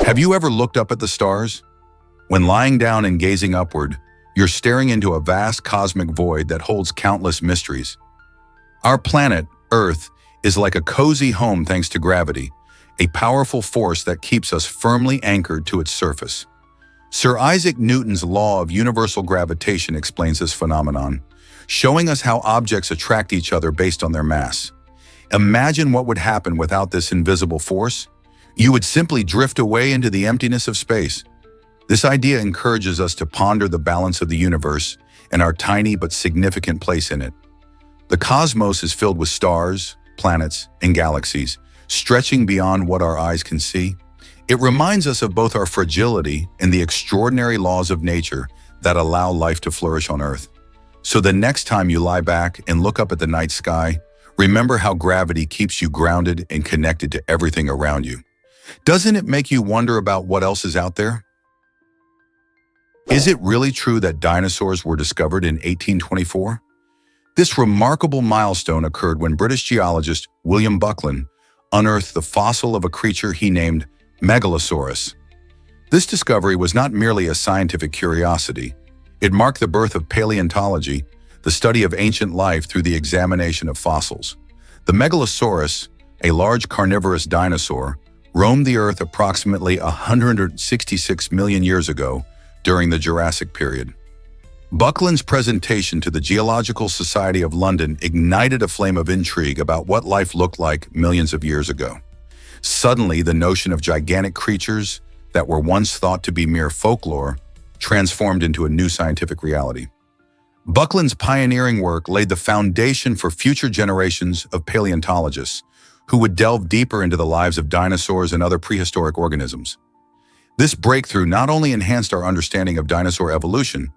Have you ever looked up at the stars? When lying down and gazing upward, you're staring into a vast cosmic void that holds countless mysteries. Our planet, Earth, is like a cozy home thanks to gravity, a powerful force that keeps us firmly anchored to its surface. Sir Isaac Newton's law of universal gravitation explains this phenomenon, showing us how objects attract each other based on their mass. Imagine what would happen without this invisible force. You would simply drift away into the emptiness of space. This idea encourages us to ponder the balance of the universe and our tiny but significant place in it. The cosmos is filled with stars, planets, and galaxies, stretching beyond what our eyes can see. It reminds us of both our fragility and the extraordinary laws of nature that allow life to flourish on Earth. So the next time you lie back and look up at the night sky, remember how gravity keeps you grounded and connected to everything around you. Doesn't it make you wonder about what else is out there? Is it really true that dinosaurs were discovered in 1824? This remarkable milestone occurred when British geologist William Buckland unearthed the fossil of a creature he named Megalosaurus. This discovery was not merely a scientific curiosity. It marked the birth of paleontology, the study of ancient life through the examination of fossils. The Megalosaurus, a large carnivorous dinosaur, roamed the Earth approximately 166 million years ago during the Jurassic period. Buckland's presentation to the Geological Society of London ignited a flame of intrigue about what life looked like millions of years ago. Suddenly, the notion of gigantic creatures that were once thought to be mere folklore transformed into a new scientific reality. Buckland's pioneering work laid the foundation for future generations of paleontologists who would delve deeper into the lives of dinosaurs and other prehistoric organisms. This breakthrough not only enhanced our understanding of dinosaur evolution,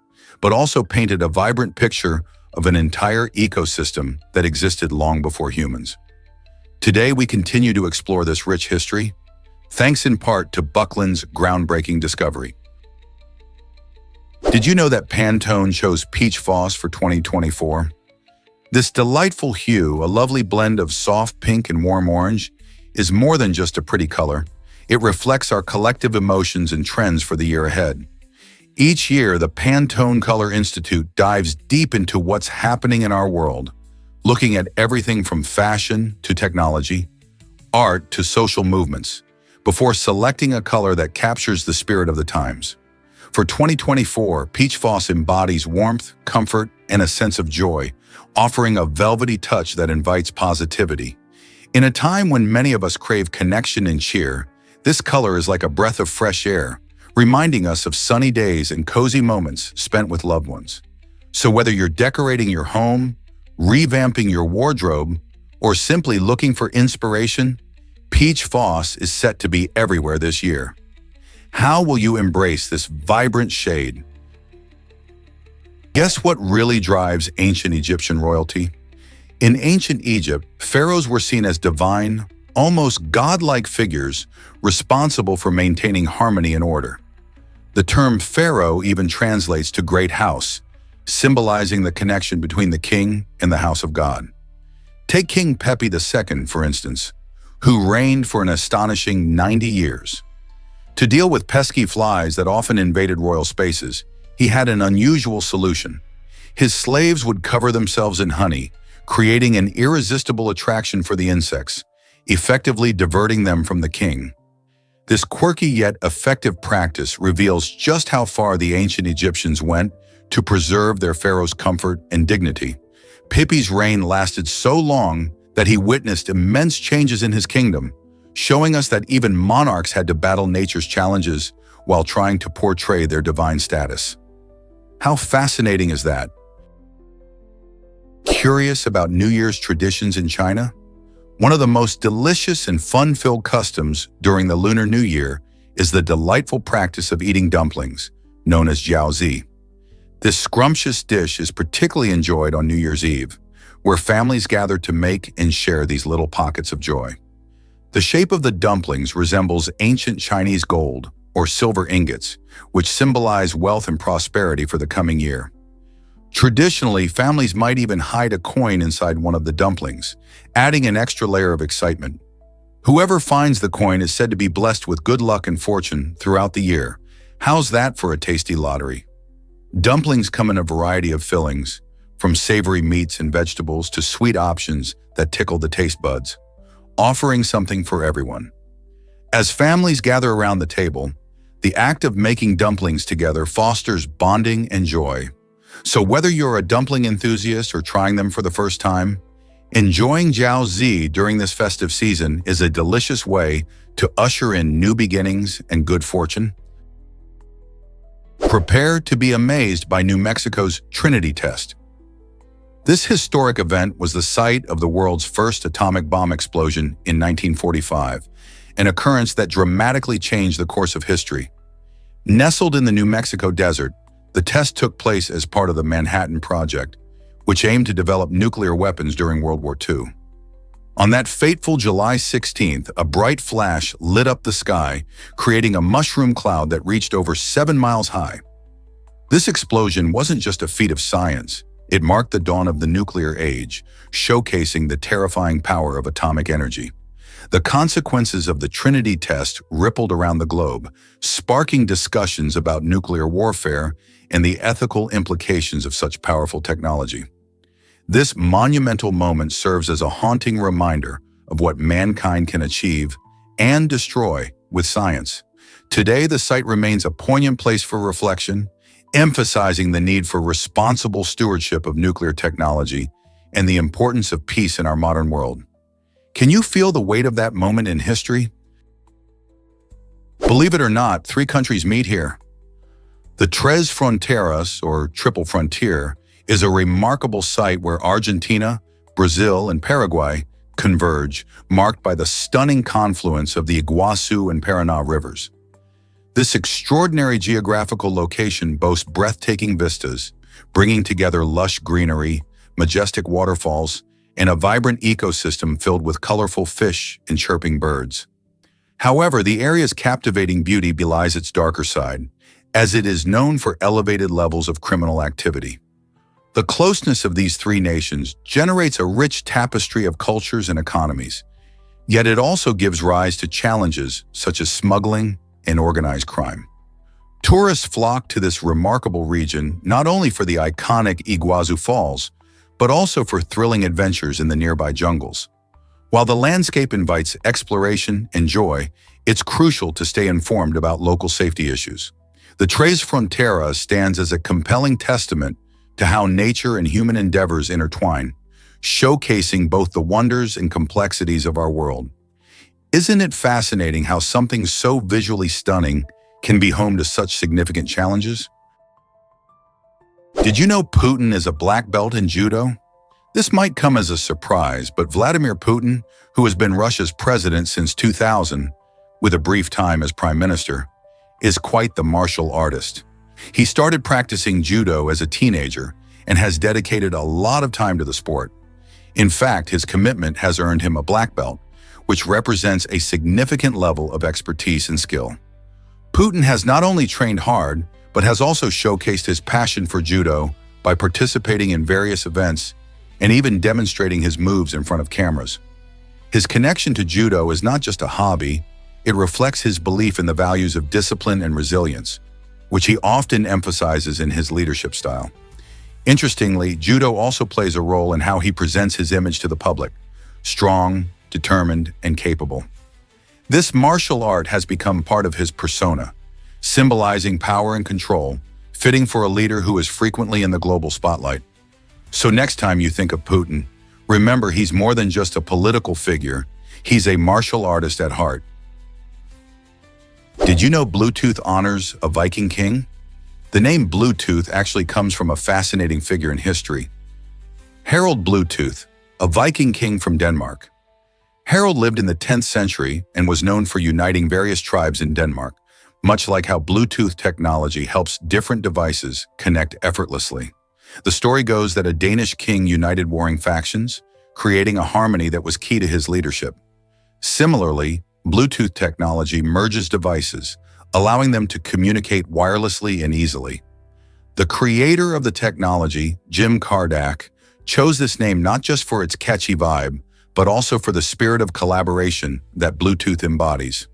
but also painted a vibrant picture of an entire ecosystem that existed long before humans. Today, we continue to explore this rich history, thanks in part to Buckland's groundbreaking discovery. Did you know that Pantone chose peach floss for 2024? This delightful hue, a lovely blend of soft pink and warm orange, is more than just a pretty color. It reflects our collective emotions and trends for the year ahead. Each year, the Pantone Color Institute dives deep into what's happening in our world, looking at everything from fashion to technology, art to social movements, before selecting a color that captures the spirit of the times. For 2024, peach floss embodies warmth, comfort, and a sense of joy, offering a velvety touch that invites positivity. In a time when many of us crave connection and cheer, this color is like a breath of fresh air, reminding us of sunny days and cozy moments spent with loved ones. So whether you're decorating your home, revamping your wardrobe, or simply looking for inspiration, peach floss is set to be everywhere this year. How will you embrace this vibrant shade? Guess what really drives ancient Egyptian royalty? In ancient Egypt, pharaohs were seen as divine, almost godlike figures responsible for maintaining harmony and order. The term pharaoh even translates to great house, symbolizing the connection between the king and the house of God. Take King Pepi II, for instance, who reigned for an astonishing 90 years. To deal with pesky flies that often invaded royal spaces, he had an unusual solution. His slaves would cover themselves in honey, creating an irresistible attraction for the insects, effectively diverting them from the king. This quirky yet effective practice reveals just how far the ancient Egyptians went to preserve their pharaoh's comfort and dignity. Pepi's reign lasted so long that he witnessed immense changes in his kingdom, showing us that even monarchs had to battle nature's challenges while trying to portray their divine status. How fascinating is that? Curious about New Year's traditions in China? One of the most delicious and fun-filled customs during the Lunar New Year is the delightful practice of eating dumplings, known as jiaozi. This scrumptious dish is particularly enjoyed on New Year's Eve, where families gather to make and share these little pockets of joy. The shape of the dumplings resembles ancient Chinese gold, or silver ingots, which symbolize wealth and prosperity for the coming year. Traditionally, families might even hide a coin inside one of the dumplings, adding an extra layer of excitement. Whoever finds the coin is said to be blessed with good luck and fortune throughout the year. How's that for a tasty lottery? Dumplings come in a variety of fillings, from savory meats and vegetables to sweet options that tickle the taste buds, offering something for everyone. As families gather around the table, the act of making dumplings together fosters bonding and joy. So whether you're a dumpling enthusiast or trying them for the first time, enjoying jiaozi during this festive season is a delicious way to usher in new beginnings and good fortune. Prepare to be amazed by New Mexico's Trinity test. This historic event was the site of the world's first atomic bomb explosion in 1945, an occurrence that dramatically changed the course of history. Nestled in the New Mexico desert, the test took place as part of the Manhattan Project, which aimed to develop nuclear weapons during World War II. On that fateful July 16th, a bright flash lit up the sky, creating a mushroom cloud that reached over 7 miles high. This explosion wasn't just a feat of science. It marked the dawn of the nuclear age, showcasing the terrifying power of atomic energy. The consequences of the Trinity test rippled around the globe, sparking discussions about nuclear warfare and the ethical implications of such powerful technology. This monumental moment serves as a haunting reminder of what mankind can achieve and destroy with science. Today, the site remains a poignant place for reflection, emphasizing the need for responsible stewardship of nuclear technology and the importance of peace in our modern world. Can you feel the weight of that moment in history? Believe it or not, 3 countries meet here. The Tres Fronteras, or Triple Frontier, is a remarkable site where Argentina, Brazil, and Paraguay converge, marked by the stunning confluence of the Iguazu and Paraná rivers. This extraordinary geographical location boasts breathtaking vistas, bringing together lush greenery, majestic waterfalls, and a vibrant ecosystem filled with colorful fish and chirping birds. However, the area's captivating beauty belies its darker side, as it is known for elevated levels of criminal activity. The closeness of these 3 nations generates a rich tapestry of cultures and economies, yet it also gives rise to challenges such as smuggling and organized crime. Tourists flock to this remarkable region not only for the iconic Iguazu Falls, but also for thrilling adventures in the nearby jungles. While the landscape invites exploration and joy, it's crucial to stay informed about local safety issues. The Tres Fronteras stands as a compelling testament to how nature and human endeavors intertwine, showcasing both the wonders and complexities of our world. Isn't it fascinating how something so visually stunning can be home to such significant challenges? Did you know Putin is a black belt in judo? This might come as a surprise, but Vladimir Putin, who has been Russia's president since 2000, with a brief time as prime minister, is quite the martial artist. He started practicing judo as a teenager and has dedicated a lot of time to the sport. In fact, his commitment has earned him a black belt, which represents a significant level of expertise and skill. Putin has not only trained hard, but has also showcased his passion for judo by participating in various events and even demonstrating his moves in front of cameras. His connection to judo is not just a hobby, it reflects his belief in the values of discipline and resilience, which he often emphasizes in his leadership style. Interestingly, judo also plays a role in how he presents his image to the public: strong, determined, and capable. This martial art has become part of his persona, symbolizing power and control, fitting for a leader who is frequently in the global spotlight. So next time you think of Putin, remember he's more than just a political figure, he's a martial artist at heart. Did you know Bluetooth honors a Viking king? The name Bluetooth actually comes from a fascinating figure in history: Harald Bluetooth, a Viking king from Denmark. Harald lived in the 10th century and was known for uniting various tribes in Denmark, much like how Bluetooth technology helps different devices connect effortlessly. The story goes that a Danish king united warring factions, creating a harmony that was key to his leadership. Similarly, Bluetooth technology merges devices, allowing them to communicate wirelessly and easily. The creator of the technology, Jim Kardak, chose this name not just for its catchy vibe, but also for the spirit of collaboration that Bluetooth embodies.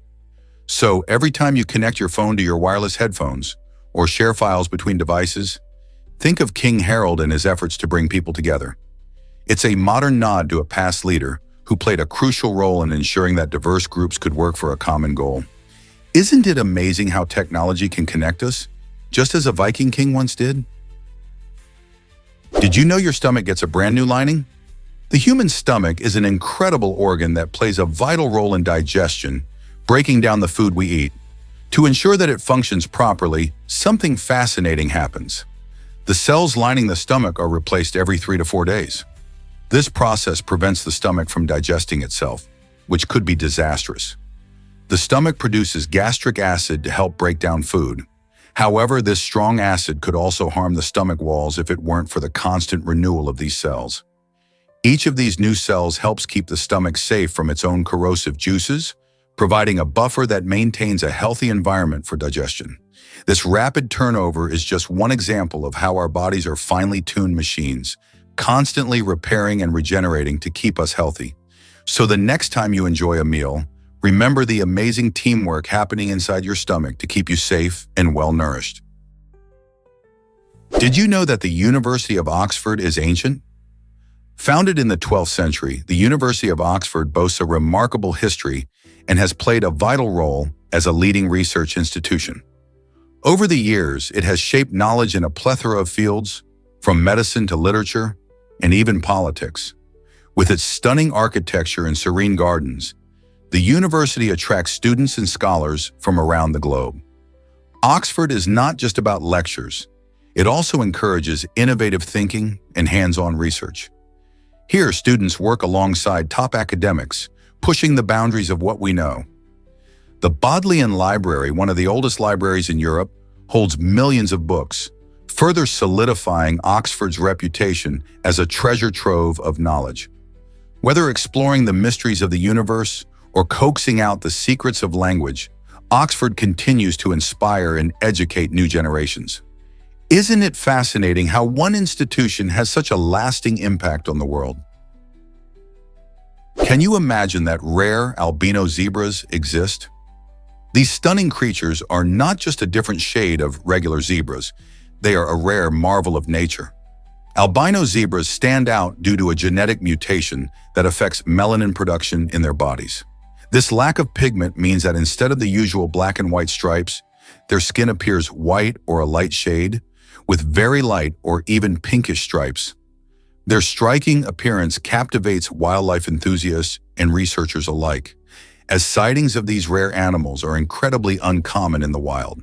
So every time you connect your phone to your wireless headphones or share files between devices, think of King Harold and his efforts to bring people together. It's a modern nod to a past leader who played a crucial role in ensuring that diverse groups could work for a common goal. Isn't it amazing how technology can connect us, just as a Viking king once did? Did you know your stomach gets a brand new lining? The human stomach is an incredible organ that plays a vital role in digestion, breaking down the food we eat. To ensure that it functions properly, something fascinating happens. The cells lining the stomach are replaced every 3 to 4 days. This process prevents the stomach from digesting itself, which could be disastrous. The stomach produces gastric acid to help break down food. However, this strong acid could also harm the stomach walls if it weren't for the constant renewal of these cells. Each of these new cells helps keep the stomach safe from its own corrosive juices, providing a buffer that maintains a healthy environment for digestion. This rapid turnover is just one example of how our bodies are finely tuned machines, constantly repairing and regenerating to keep us healthy. So the next time you enjoy a meal, remember the amazing teamwork happening inside your stomach to keep you safe and well-nourished. Did you know that the University of Oxford is ancient? Founded in the 12th century, the University of Oxford boasts a remarkable history and has played a vital role as a leading research institution. Over the years, it has shaped knowledge in a plethora of fields, from medicine to literature, and even politics. With its stunning architecture and serene gardens, the university attracts students and scholars from around the globe. Oxford is not just about lectures. It also encourages innovative thinking and hands-on research. Here, students work alongside top academics, pushing the boundaries of what we know. The Bodleian Library, one of the oldest libraries in Europe, holds millions of books, further solidifying Oxford's reputation as a treasure trove of knowledge. Whether exploring the mysteries of the universe or coaxing out the secrets of language, Oxford continues to inspire and educate new generations. Isn't it fascinating how one institution has such a lasting impact on the world? Can you imagine that rare albino zebras exist? These stunning creatures are not just a different shade of regular zebras, they are a rare marvel of nature. Albino zebras stand out due to a genetic mutation that affects melanin production in their bodies. This lack of pigment means that instead of the usual black and white stripes, their skin appears white or a light shade, with very light or even pinkish stripes. Their striking appearance captivates wildlife enthusiasts and researchers alike, as sightings of these rare animals are incredibly uncommon in the wild.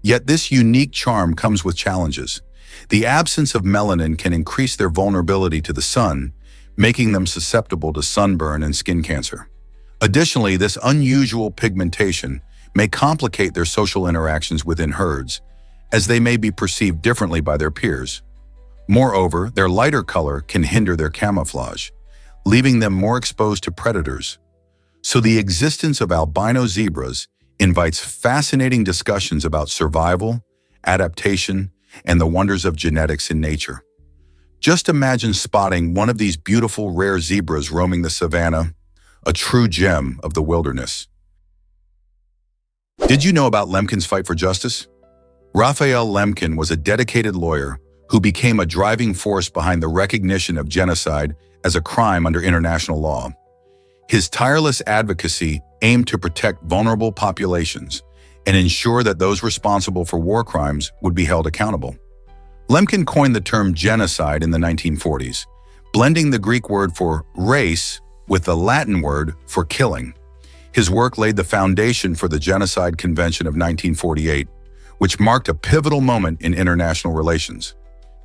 Yet this unique charm comes with challenges. The absence of melanin can increase their vulnerability to the sun, making them susceptible to sunburn and skin cancer. Additionally, this unusual pigmentation may complicate their social interactions within herds, as they may be perceived differently by their peers. Moreover, their lighter color can hinder their camouflage, leaving them more exposed to predators. So the existence of albino zebras invites fascinating discussions about survival, adaptation, and the wonders of genetics in nature. Just imagine spotting one of these beautiful rare zebras roaming the savanna, a true gem of the wilderness. Did you know about Lemkin's fight for justice? Raphael Lemkin was a dedicated lawyer who became a driving force behind the recognition of genocide as a crime under international law. His tireless advocacy aimed to protect vulnerable populations and ensure that those responsible for war crimes would be held accountable. Lemkin coined the term genocide in the 1940s, blending the Greek word for race with the Latin word for killing. His work laid the foundation for the Genocide Convention of 1948, which marked a pivotal moment in international relations.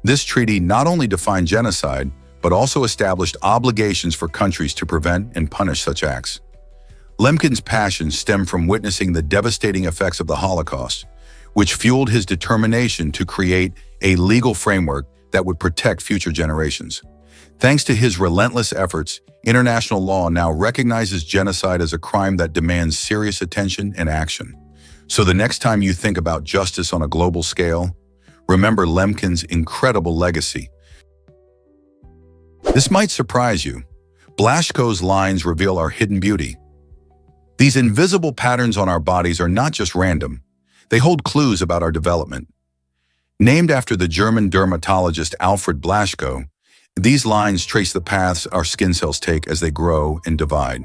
This treaty not only defined genocide, but also established obligations for countries to prevent and punish such acts. Lemkin's passion stemmed from witnessing the devastating effects of the Holocaust, which fueled his determination to create a legal framework that would protect future generations. Thanks to his relentless efforts, international law now recognizes genocide as a crime that demands serious attention and action. So the next time you think about justice on a global scale, remember Lemkin's incredible legacy. This might surprise you, Blasco's lines reveal our hidden beauty. These invisible patterns on our bodies are not just random. They hold clues about our development. Named after the German dermatologist Alfred Blaschko, these lines trace the paths our skin cells take as they grow and divide.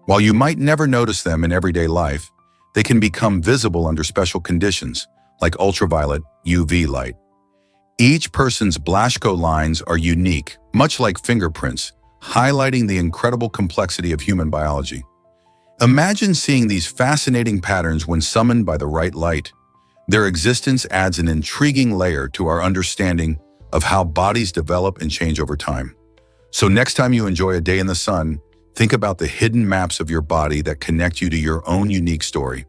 While you might never notice them in everyday life, they can become visible under special conditions, like ultraviolet UV light. Each person's Blaschko lines are unique, much like fingerprints, highlighting the incredible complexity of human biology. Imagine seeing these fascinating patterns when summoned by the right light. Their existence adds an intriguing layer to our understanding of how bodies develop and change over time. So next time you enjoy a day in the sun, think about the hidden maps of your body that connect you to your own unique story.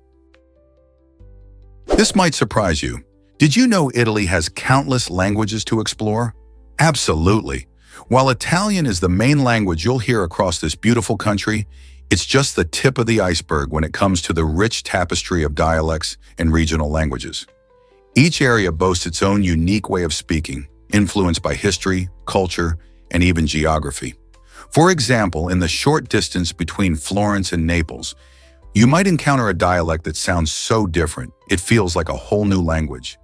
This might surprise you. Did you know Italy has countless languages to explore? Absolutely. While Italian is the main language you'll hear across this beautiful country, it's just the tip of the iceberg when it comes to the rich tapestry of dialects and regional languages. Each area boasts its own unique way of speaking, influenced by history, culture, and even geography. For example, in the short distance between Florence and Naples, you might encounter a dialect that sounds so different, it feels like a whole new language.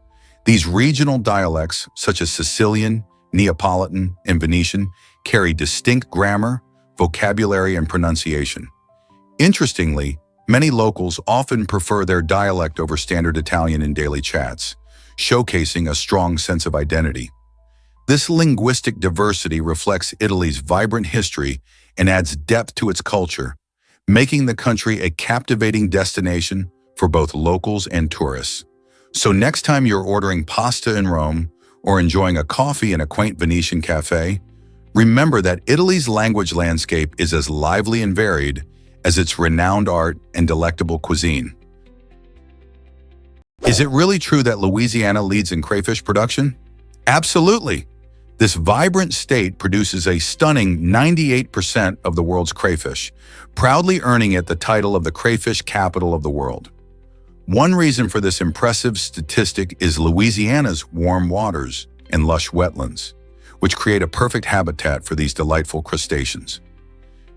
These regional dialects, such as Sicilian, Neapolitan, and Venetian, carry distinct grammar, vocabulary, and pronunciation. Interestingly, many locals often prefer their dialect over standard Italian in daily chats, showcasing a strong sense of identity. This linguistic diversity reflects Italy's vibrant history and adds depth to its culture, making the country a captivating destination for both locals and tourists. So next time you're ordering pasta in Rome or enjoying a coffee in a quaint Venetian cafe, remember that Italy's language landscape is as lively and varied as its renowned art and delectable cuisine. Is it really true that Louisiana leads in crayfish production? Absolutely. This vibrant state produces a stunning 98% of the world's crayfish, proudly earning it the title of the crayfish capital of the world. One reason for this impressive statistic is Louisiana's warm waters and lush wetlands, which create a perfect habitat for these delightful crustaceans.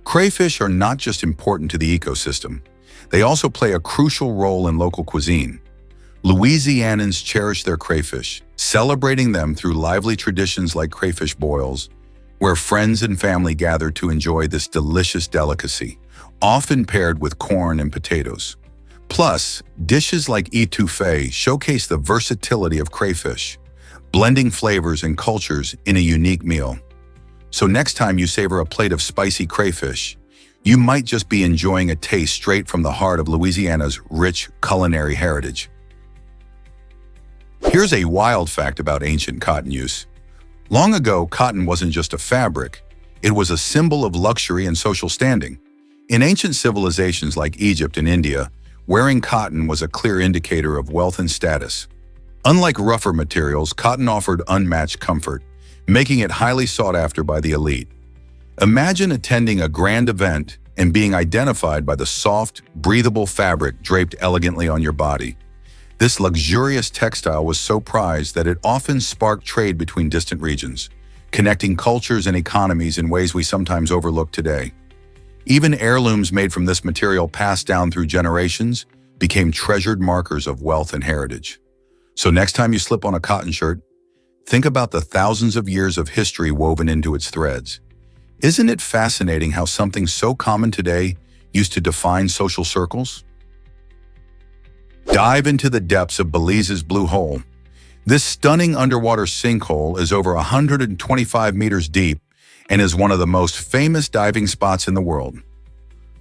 Crayfish are not just important to the ecosystem, they also play a crucial role in local cuisine. Louisianans cherish their crayfish, celebrating them through lively traditions like crayfish boils, where friends and family gather to enjoy this delicious delicacy, often paired with corn and potatoes. Plus, dishes like etouffee showcase the versatility of crayfish, blending flavors and cultures in a unique meal. So next time you savor a plate of spicy crayfish, you might just be enjoying a taste straight from the heart of Louisiana's rich culinary heritage. Here's a wild fact about ancient cotton use. Long ago, cotton wasn't just a fabric, it was a symbol of luxury and social standing. In ancient civilizations like Egypt and India, wearing cotton was a clear indicator of wealth and status. Unlike rougher materials, cotton offered unmatched comfort, making it highly sought after by the elite. Imagine attending a grand event and being identified by the soft, breathable fabric draped elegantly on your body. This luxurious textile was so prized that it often sparked trade between distant regions, connecting cultures and economies in ways we sometimes overlook today. Even heirlooms made from this material passed down through generations became treasured markers of wealth and heritage. So next time you slip on a cotton shirt, think about the thousands of years of history woven into its threads. Isn't it fascinating how something so common today used to define social circles? Dive into the depths of Belize's Blue Hole. This stunning underwater sinkhole is over 125 meters deep and is one of the most famous diving spots in the world.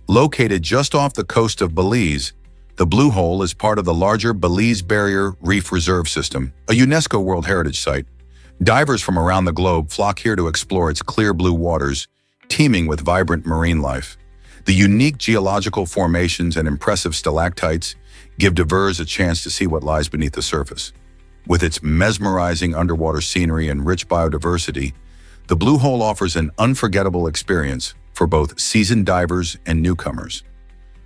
Located just off the coast of Belize, the Blue Hole is part of the larger Belize Barrier Reef Reserve System, a UNESCO World Heritage Site. Divers from around the globe flock here to explore its clear blue waters, teeming with vibrant marine life. The unique geological formations and impressive stalactites give divers a chance to see what lies beneath the surface. With its mesmerizing underwater scenery and rich biodiversity, the Blue Hole offers an unforgettable experience for both seasoned divers and newcomers.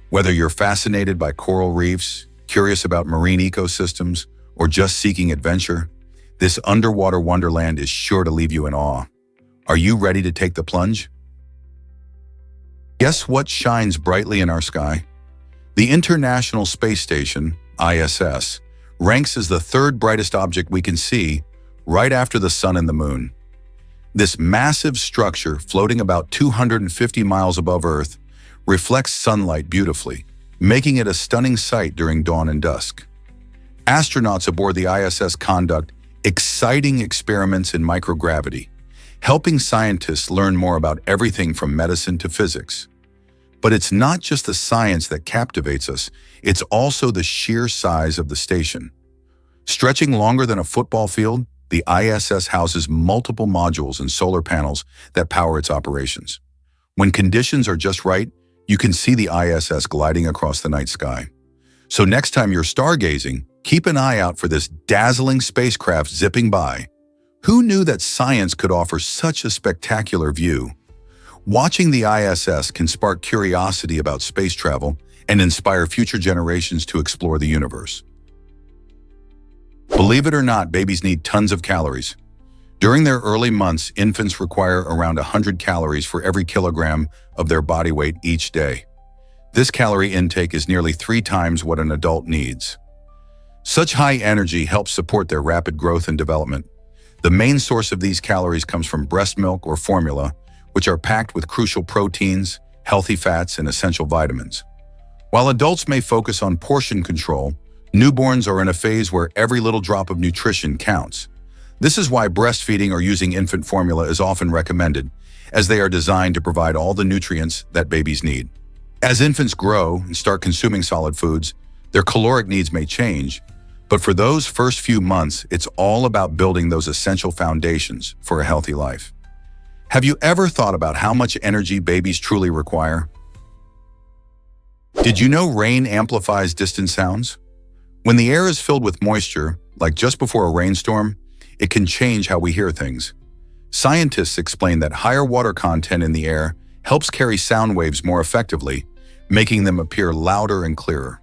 Whether you're fascinated by coral reefs, curious about marine ecosystems, or just seeking adventure, this underwater wonderland is sure to leave you in awe. Are you ready to take the plunge? Guess what shines brightly in our sky? The International Space Station, ISS, ranks as the third brightest object we can see, right after the sun and the moon. This massive structure, floating about 250 miles above Earth, reflects sunlight beautifully, making it a stunning sight during dawn and dusk. Astronauts aboard the ISS conduct exciting experiments in microgravity, helping scientists learn more about everything from medicine to physics. But it's not just the science that captivates us, it's also the sheer size of the station. Stretching longer than a football field, the ISS houses multiple modules and solar panels that power its operations. When conditions are just right, you can see the ISS gliding across the night sky. So next time you're stargazing, keep an eye out for this dazzling spacecraft zipping by. Who knew that science could offer such a spectacular view? Watching the ISS can spark curiosity about space travel and inspire future generations to explore the universe. Believe it or not, babies need tons of calories. During their early months, infants require around 100 calories for every kilogram of their body weight each day. This calorie intake is nearly 3 times what an adult needs. Such high energy helps support their rapid growth and development. The main source of these calories comes from breast milk or formula, which are packed with crucial proteins, healthy fats, and essential vitamins. While adults may focus on portion control, newborns are in a phase where every little drop of nutrition counts. This is why breastfeeding or using infant formula is often recommended, as they are designed to provide all the nutrients that babies need. As infants grow and start consuming solid foods, their caloric needs may change, but for those first few months, it's all about building those essential foundations for a healthy life. Have you ever thought about how much energy babies truly require? Did you know rain amplifies distant sounds? When the air is filled with moisture, like just before a rainstorm, it can change how we hear things. Scientists explain that higher water content in the air helps carry sound waves more effectively, making them appear louder and clearer.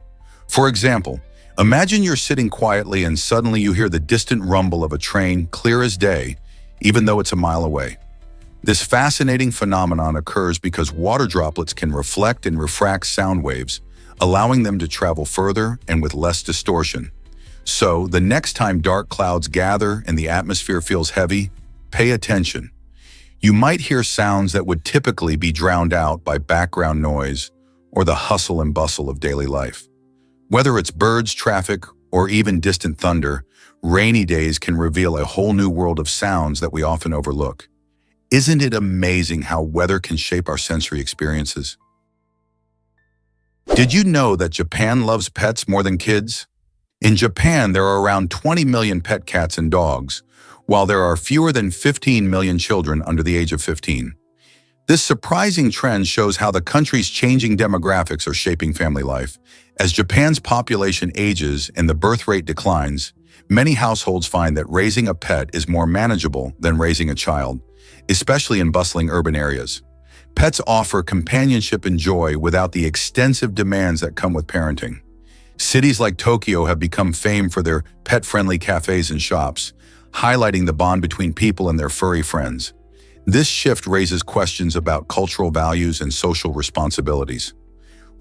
For example, imagine you're sitting quietly and suddenly you hear the distant rumble of a train clear as day, even though it's a mile away. This fascinating phenomenon occurs because water droplets can reflect and refract sound waves, allowing them to travel further and with less distortion. So, the next time dark clouds gather and the atmosphere feels heavy, pay attention. You might hear sounds that would typically be drowned out by background noise or the hustle and bustle of daily life. Whether it's birds, traffic, or even distant thunder, rainy days can reveal a whole new world of sounds that we often overlook. Isn't it amazing how weather can shape our sensory experiences? Did you know that Japan loves pets more than kids? In Japan, there are around 20 million pet cats and dogs, while there are fewer than 15 million children under the age of 15. This surprising trend shows how the country's changing demographics are shaping family life. As Japan's population ages and the birth rate declines, many households find that raising a pet is more manageable than raising a child, especially in bustling urban areas. Pets offer companionship and joy without the extensive demands that come with parenting. Cities like Tokyo have become famed for their pet-friendly cafes and shops, highlighting the bond between people and their furry friends. This shift raises questions about cultural values and social responsibilities.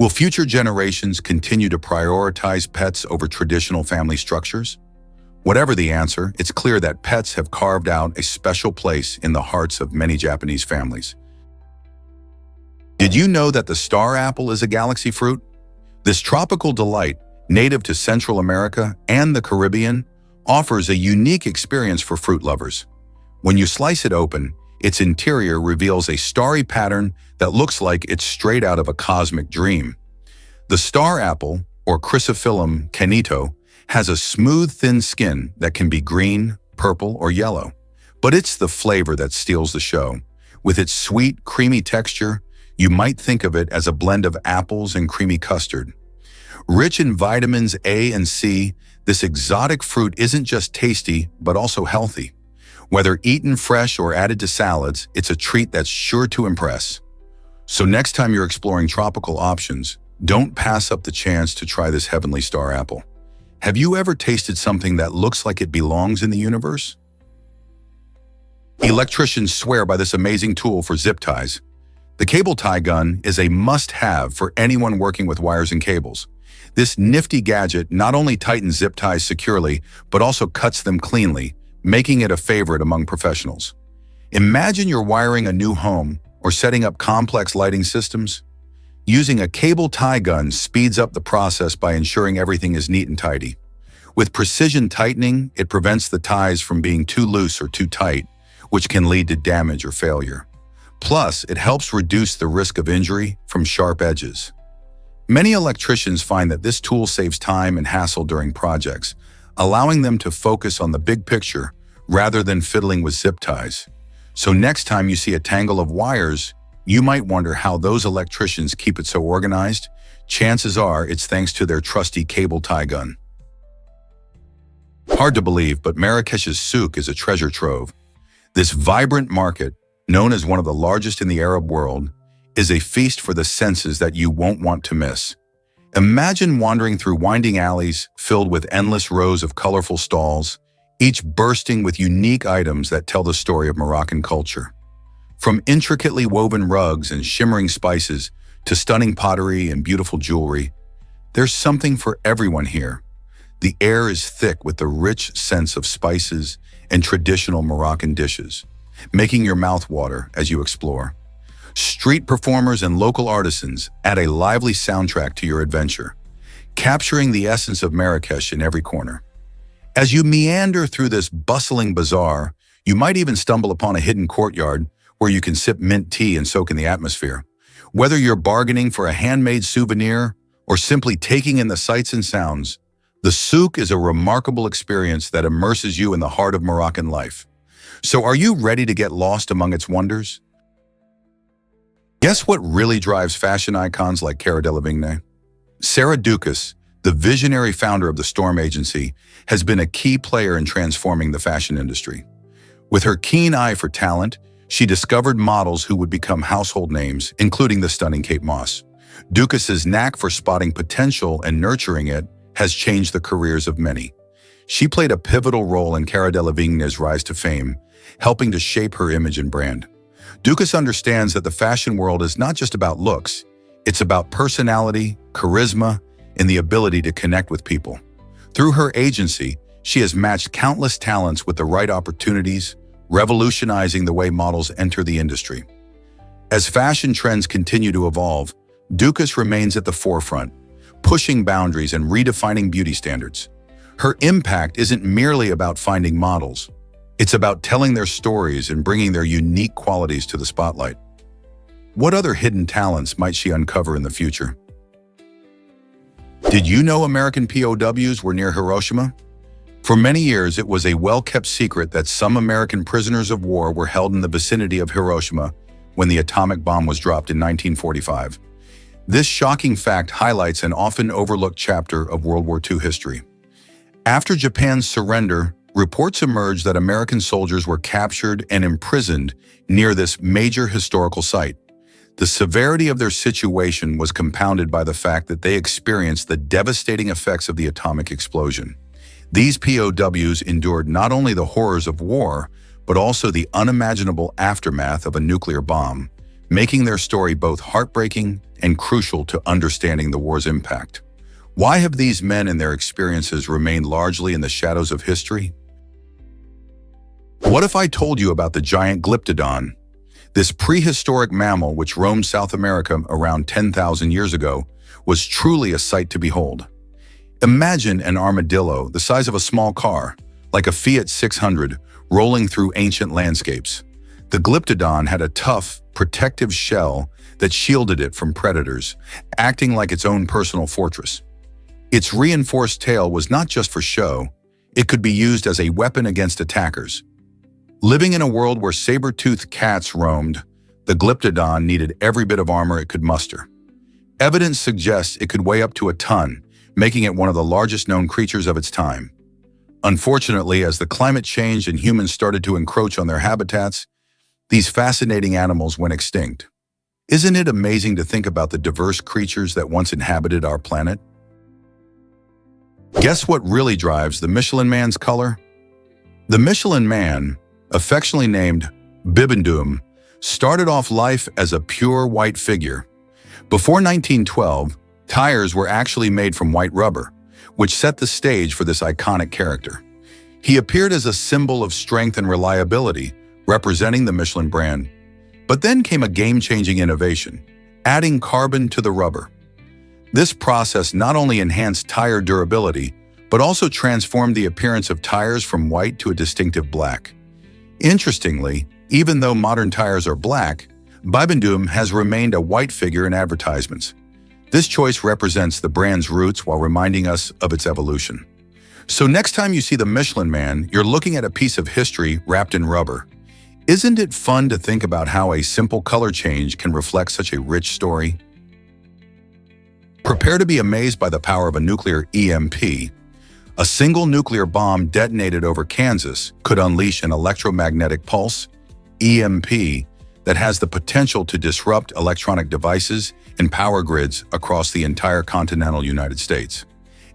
Will future generations continue to prioritize pets over traditional family structures? Whatever the answer, it's clear that pets have carved out a special place in the hearts of many Japanese families. Did you know that the star apple is a galaxy fruit? This tropical delight, native to Central America and the Caribbean, offers a unique experience for fruit lovers. When you slice it open, its interior reveals a starry pattern that looks like it's straight out of a cosmic dream. The star apple, or Chrysophyllum canito, has a smooth, thin skin that can be green, purple, or yellow. But it's the flavor that steals the show. With its sweet, creamy texture, you might think of it as a blend of apples and creamy custard. Rich in vitamins A and C, this exotic fruit isn't just tasty, but also healthy. Whether eaten fresh or added to salads, it's a treat that's sure to impress. So next time you're exploring tropical options, don't pass up the chance to try this heavenly star apple. Have you ever tasted something that looks like it belongs in the universe? Electricians swear by this amazing tool for zip ties. The cable tie gun is a must-have for anyone working with wires and cables. This nifty gadget not only tightens zip ties securely, but also cuts them cleanly, making it a favorite among professionals. Imagine you're wiring a new home or setting up complex lighting systems. Using a cable tie gun speeds up the process by ensuring everything is neat and tidy. With precision tightening, it prevents the ties from being too loose or too tight, which can lead to damage or failure. Plus, it helps reduce the risk of injury from sharp edges. Many electricians find that this tool saves time and hassle during projects, allowing them to focus on the big picture rather than fiddling with zip ties. So next time you see a tangle of wires, you might wonder how those electricians keep it so organized. Chances are it's thanks to their trusty cable tie gun. Hard to believe, but Marrakesh's souk is a treasure trove. This vibrant market, known as one of the largest in the Arab world, is a feast for the senses that you won't want to miss. Imagine wandering through winding alleys filled with endless rows of colorful stalls, each bursting with unique items that tell the story of Moroccan culture. From intricately woven rugs and shimmering spices to stunning pottery and beautiful jewelry, there's something for everyone here. The air is thick with the rich sense of spices and traditional Moroccan dishes, making your mouth water as you explore. Street performers and local artisans add a lively soundtrack to your adventure, capturing the essence of Marrakesh in every corner. As you meander through this bustling bazaar, you might even stumble upon a hidden courtyard where you can sip mint tea and soak in the atmosphere. Whether you're bargaining for a handmade souvenir or simply taking in the sights and sounds, the souk is a remarkable experience that immerses you in the heart of Moroccan life. So are you ready to get lost among its wonders? Guess what really drives fashion icons like Cara Delevingne? Sarah Dukas, the visionary founder of the Storm Agency, has been a key player in transforming the fashion industry. With her keen eye for talent, she discovered models who would become household names, including the stunning Kate Moss. Dukas's knack for spotting potential and nurturing it has changed the careers of many. She played a pivotal role in Cara Delevingne's rise to fame, helping to shape her image and brand. Dukas understands that the fashion world is not just about looks, it's about personality, charisma, and the ability to connect with people. Through her agency, she has matched countless talents with the right opportunities, revolutionizing the way models enter the industry. As fashion trends continue to evolve, Dukas remains at the forefront, pushing boundaries and redefining beauty standards. Her impact isn't merely about finding models. It's about telling their stories and bringing their unique qualities to the spotlight. What other hidden talents might she uncover in the future? Did you know American POWs were near Hiroshima? For many years, it was a well-kept secret that some American prisoners of war were held in the vicinity of Hiroshima when the atomic bomb was dropped in 1945. This shocking fact highlights an often overlooked chapter of World War II history. After Japan's surrender, reports emerged that American soldiers were captured and imprisoned near this major historical site. The severity of their situation was compounded by the fact that they experienced the devastating effects of the atomic explosion. These POWs endured not only the horrors of war, but also the unimaginable aftermath of a nuclear bomb, making their story both heartbreaking and crucial to understanding the war's impact. Why have these men and their experiences remained largely in the shadows of history? What if I told you about the giant Glyptodon? This prehistoric mammal, which roamed South America around 10,000 years ago, was truly a sight to behold. Imagine an armadillo the size of a small car, like a Fiat 600, rolling through ancient landscapes. The Glyptodon had a tough, protective shell that shielded it from predators, acting like its own personal fortress. Its reinforced tail was not just for show, it could be used as a weapon against attackers. Living in a world where saber-toothed cats roamed, the Glyptodon needed every bit of armor it could muster. Evidence suggests it could weigh up to a ton, making it one of the largest known creatures of its time. Unfortunately, as the climate changed and humans started to encroach on their habitats, these fascinating animals went extinct. Isn't it amazing to think about the diverse creatures that once inhabited our planet? Guess what really drives the Michelin Man's color? The Michelin Man, affectionately named Bibendum, started off life as a pure white figure. Before 1912, tires were actually made from white rubber, which set the stage for this iconic character. He appeared as a symbol of strength and reliability, representing the Michelin brand. But then came a game-changing innovation, adding carbon to the rubber. This process not only enhanced tire durability, but also transformed the appearance of tires from white to a distinctive black. Interestingly, even though modern tires are black, Bibendum has remained a white figure in advertisements. This choice represents the brand's roots while reminding us of its evolution. So next time you see the Michelin Man, you're looking at a piece of history wrapped in rubber. Isn't it fun to think about how a simple color change can reflect such a rich story? Prepare to be amazed by the power of a nuclear EMP. A single nuclear bomb detonated over Kansas could unleash an electromagnetic pulse, EMP, that has the potential to disrupt electronic devices and power grids across the entire continental United States.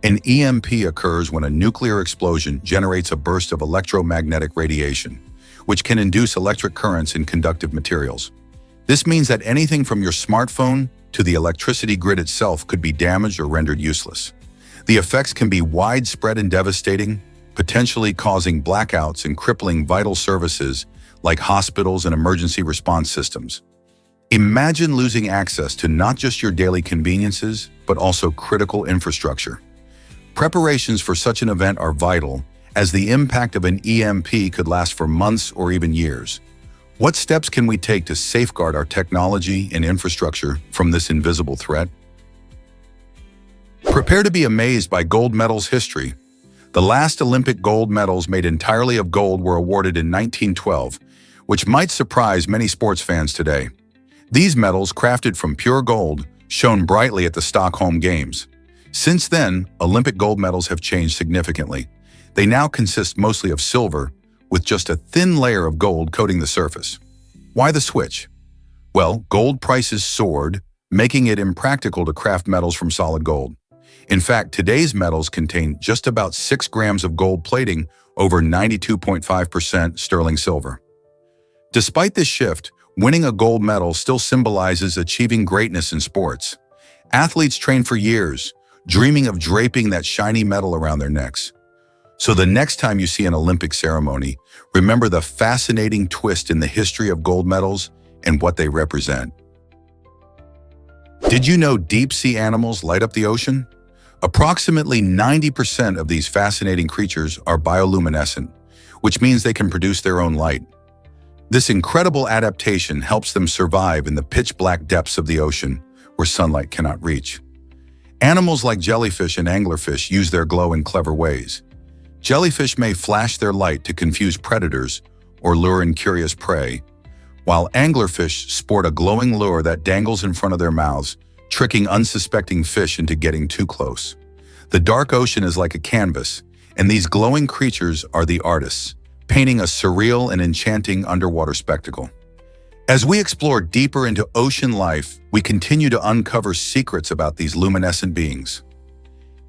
An EMP occurs when a nuclear explosion generates a burst of electromagnetic radiation, which can induce electric currents in conductive materials. This means that anything from your smartphone to the electricity grid itself could be damaged or rendered useless. The effects can be widespread and devastating, potentially causing blackouts and crippling vital services like hospitals and emergency response systems. Imagine losing access to not just your daily conveniences, but also critical infrastructure. Preparations for such an event are vital, as the impact of an EMP could last for months or even years. What steps can we take to safeguard our technology and infrastructure from this invisible threat? Prepare to be amazed by gold medals history. The last Olympic gold medals made entirely of gold were awarded in 1912, which might surprise many sports fans today. These medals, crafted from pure gold, shone brightly at the Stockholm Games. Since then, Olympic gold medals have changed significantly. They now consist mostly of silver, with just a thin layer of gold coating the surface. Why the switch? Well, gold prices soared, making it impractical to craft medals from solid gold. In fact, today's medals contain just about 6 grams of gold plating over 92.5% sterling silver. Despite this shift, winning a gold medal still symbolizes achieving greatness in sports. Athletes train for years, dreaming of draping that shiny medal around their necks. So the next time you see an Olympic ceremony, remember the fascinating twist in the history of gold medals and what they represent. Did you know deep-sea animals light up the ocean? Approximately 90% of these fascinating creatures are bioluminescent, which means they can produce their own light. This incredible adaptation helps them survive in the pitch-black depths of the ocean, where sunlight cannot reach. Animals like jellyfish and anglerfish use their glow in clever ways. Jellyfish may flash their light to confuse predators or lure in curious prey, while anglerfish sport a glowing lure that dangles in front of their mouths, tricking unsuspecting fish into getting too close. The dark ocean is like a canvas, and these glowing creatures are the artists, painting a surreal and enchanting underwater spectacle. As we explore deeper into ocean life, we continue to uncover secrets about these luminescent beings.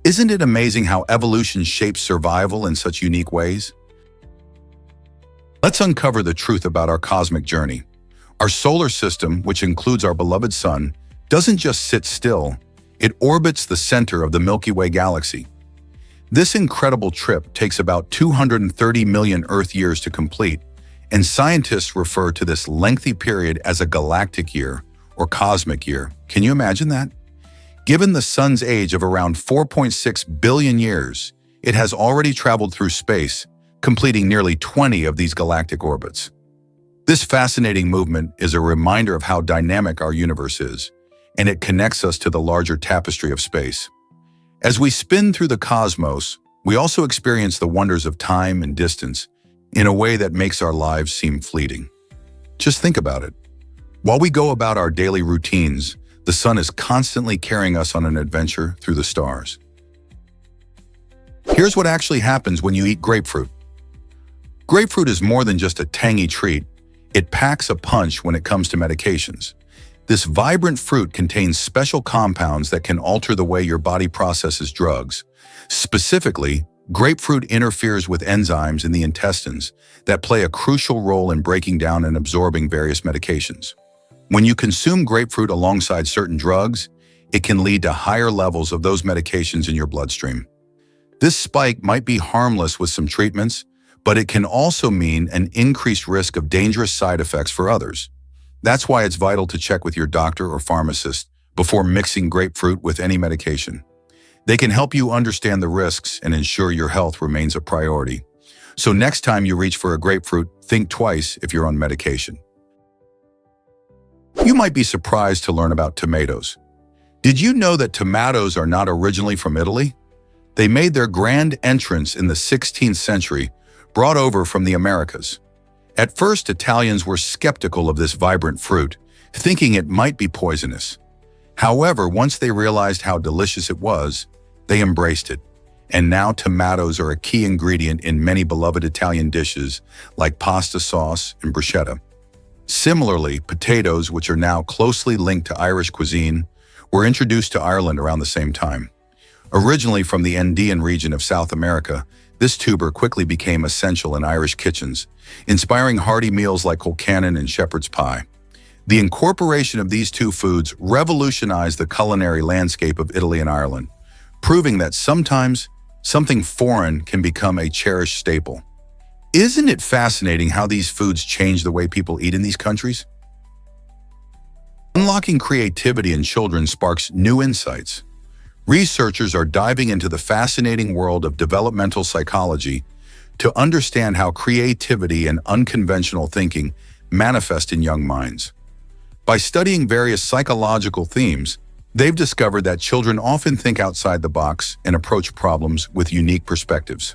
Isn't it amazing how evolution shapes survival in such unique ways? Let's uncover the truth about our cosmic journey. Our solar system, which includes our beloved sun, doesn't just sit still, it orbits the center of the Milky Way galaxy. This incredible trip takes about 230 million Earth years to complete, and scientists refer to this lengthy period as a galactic year or cosmic year. Can you imagine that? Given the sun's age of around 4.6 billion years, it has already traveled through space, completing nearly 20 of these galactic orbits. This fascinating movement is a reminder of how dynamic our universe is, and it connects us to the larger tapestry of space. As we spin through the cosmos, we also experience the wonders of time and distance in a way that makes our lives seem fleeting. Just think about it. While we go about our daily routines, the sun is constantly carrying us on an adventure through the stars. Here's what actually happens when you eat grapefruit. Grapefruit is more than just a tangy treat. It packs a punch when it comes to medications. This vibrant fruit contains special compounds that can alter the way your body processes drugs. Specifically, Grapefruit interferes with enzymes in the intestines that play a crucial role in breaking down and absorbing various medications. When you consume grapefruit alongside certain drugs, it can lead to higher levels of those medications in your bloodstream. This spike might be harmless with some treatments, but it can also mean an increased risk of dangerous side effects for others. That's why it's vital to check with your doctor or pharmacist before mixing grapefruit with any medication. They can help you understand the risks and ensure your health remains a priority. So next time you reach for a grapefruit, think twice if you're on medication. You might be surprised to learn about tomatoes. Did you know that tomatoes are not originally from Italy? They made their grand entrance in the 16th century, brought over from the Americas. At first, Italians were skeptical of this vibrant fruit, thinking it might be poisonous. However, once they realized how delicious it was, they embraced it. And now tomatoes are a key ingredient in many beloved Italian dishes like pasta sauce and bruschetta. Similarly, potatoes, which are now closely linked to Irish cuisine, were introduced to Ireland around the same time. Originally from the Andean region of South America, this tuber quickly became essential in Irish kitchens, inspiring hearty meals like colcannon and shepherd's pie. The incorporation of these two foods revolutionized the culinary landscape of Italy and Ireland, proving that sometimes something foreign can become a cherished staple. Isn't it fascinating how these foods change the way people eat in these countries? Unlocking creativity in children sparks new insights. Researchers are diving into the fascinating world of developmental psychology to understand how creativity and unconventional thinking manifest in young minds. By studying various psychological themes, they've discovered that children often think outside the box and approach problems with unique perspectives.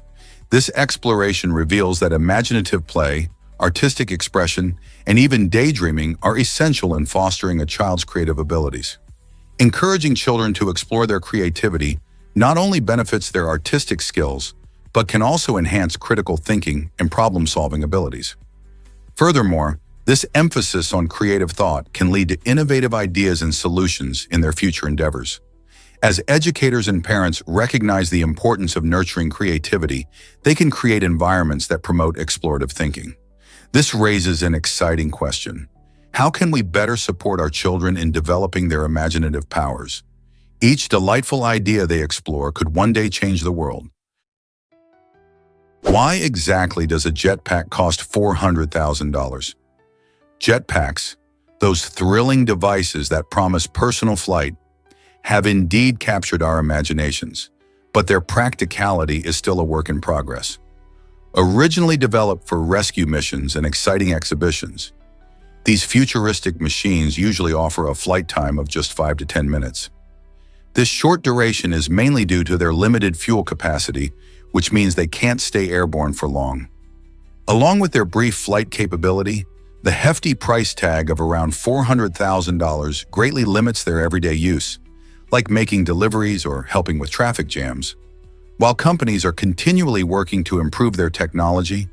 This exploration reveals that imaginative play, artistic expression, and even daydreaming are essential in fostering a child's creative abilities. Encouraging children to explore their creativity not only benefits their artistic skills, but can also enhance critical thinking and problem-solving abilities. Furthermore, this emphasis on creative thought can lead to innovative ideas and solutions in their future endeavors. As educators and parents recognize the importance of nurturing creativity, they can create environments that promote explorative thinking. This raises an exciting question. How can we better support our children in developing their imaginative powers? Each delightful idea they explore could one day change the world. Why exactly does a jetpack cost $400,000? Jetpacks, those thrilling devices that promise personal flight, have indeed captured our imaginations, but their practicality is still a work in progress. Originally developed for rescue missions and exciting exhibitions, these futuristic machines usually offer a flight time of just 5 to 10 minutes. This short duration is mainly due to their limited fuel capacity, which means they can't stay airborne for long. Along with their brief flight capability, the hefty price tag of around $400,000 greatly limits their everyday use, like making deliveries or helping with traffic jams. While companies are continually working to improve their technology,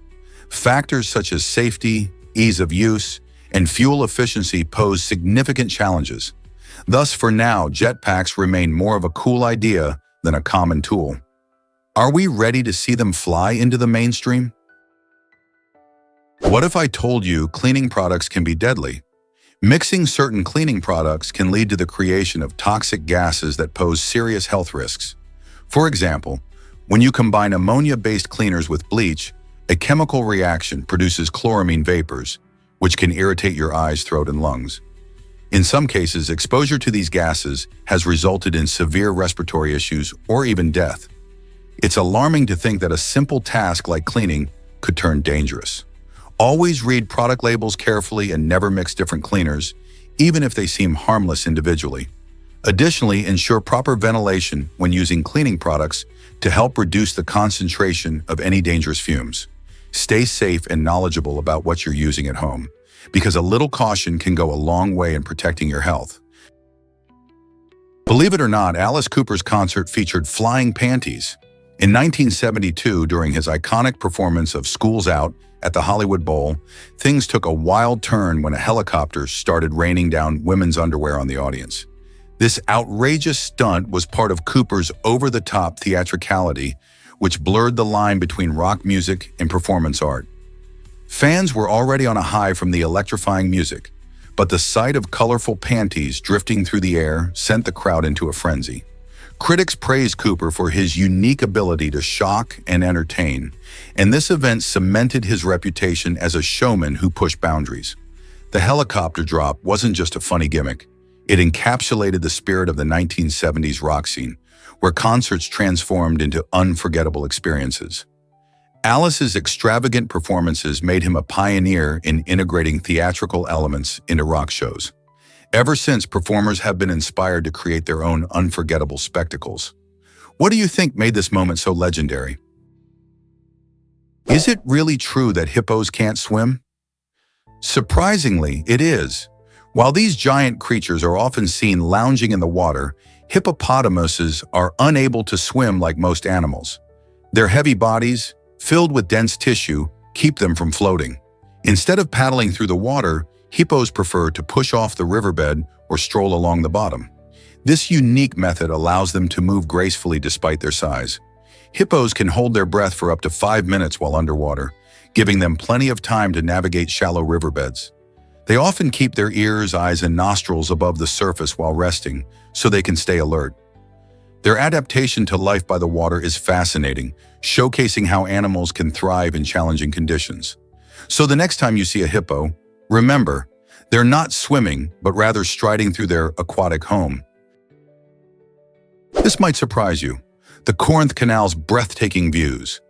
factors such as safety, ease of use, and fuel efficiency pose significant challenges. Thus, for now, jetpacks remain more of a cool idea than a common tool. Are we ready to see them fly into the mainstream? What if I told you cleaning products can be deadly? Mixing certain cleaning products can lead to the creation of toxic gases that pose serious health risks. For example, when you combine ammonia-based cleaners with bleach, a chemical reaction produces chloramine vapors, which can irritate your eyes, throat, and lungs. In some cases, exposure to these gases has resulted in severe respiratory issues or even death. It's alarming to think that a simple task like cleaning could turn dangerous. Always read product labels carefully and never mix different cleaners, even if they seem harmless individually. Additionally, ensure proper ventilation when using cleaning products to help reduce the concentration of any dangerous fumes. Stay safe and knowledgeable about what you're using at home, because a little caution can go a long way in protecting your health. Believe it or not, Alice Cooper's concert featured flying panties. In 1972, during his iconic performance of School's Out at the Hollywood Bowl, things took a wild turn when a helicopter started raining down women's underwear on the audience. This outrageous stunt was part of Cooper's over-the-top theatricality, which blurred the line between rock music and performance art. Fans were already on a high from the electrifying music, but the sight of colorful panties drifting through the air sent the crowd into a frenzy. Critics praised Cooper for his unique ability to shock and entertain, and this event cemented his reputation as a showman who pushed boundaries. The helicopter drop wasn't just a funny gimmick. It encapsulated the spirit of the 1970s rock scene, where concerts transformed into unforgettable experiences. Alice's extravagant performances made him a pioneer in integrating theatrical elements into rock shows. Ever since, performers have been inspired to create their own unforgettable spectacles. What do you think made this moment so legendary? Is it really true that hippos can't swim? Surprisingly, it is. While these giant creatures are often seen lounging in the water, hippopotamuses are unable to swim like most animals. Their heavy bodies, filled with dense tissue, keep them from floating. Instead of paddling through the water, hippos prefer to push off the riverbed or stroll along the bottom. This unique method allows them to move gracefully despite their size. Hippos can hold their breath for up to 5 minutes while underwater, giving them plenty of time to navigate shallow riverbeds. They often keep their ears, eyes, and nostrils above the surface while resting, so they can stay alert. Their adaptation to life by the water is fascinating, showcasing how animals can thrive in challenging conditions. So the next time you see a hippo, remember, they're not swimming, but rather striding through their aquatic home. This might surprise you: the Corinth Canal's breathtaking views.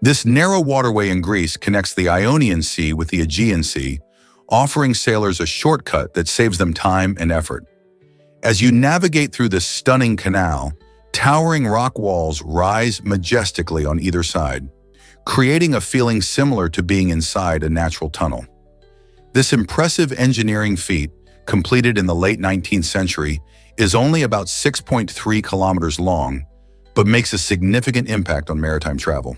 This narrow waterway in Greece connects the Ionian Sea with the Aegean Sea, offering sailors a shortcut that saves them time and effort. As you navigate through this stunning canal, towering rock walls rise majestically on either side, creating a feeling similar to being inside a natural tunnel. This impressive engineering feat, completed in the late 19th century, is only about 6.3 kilometers long, but makes a significant impact on maritime travel.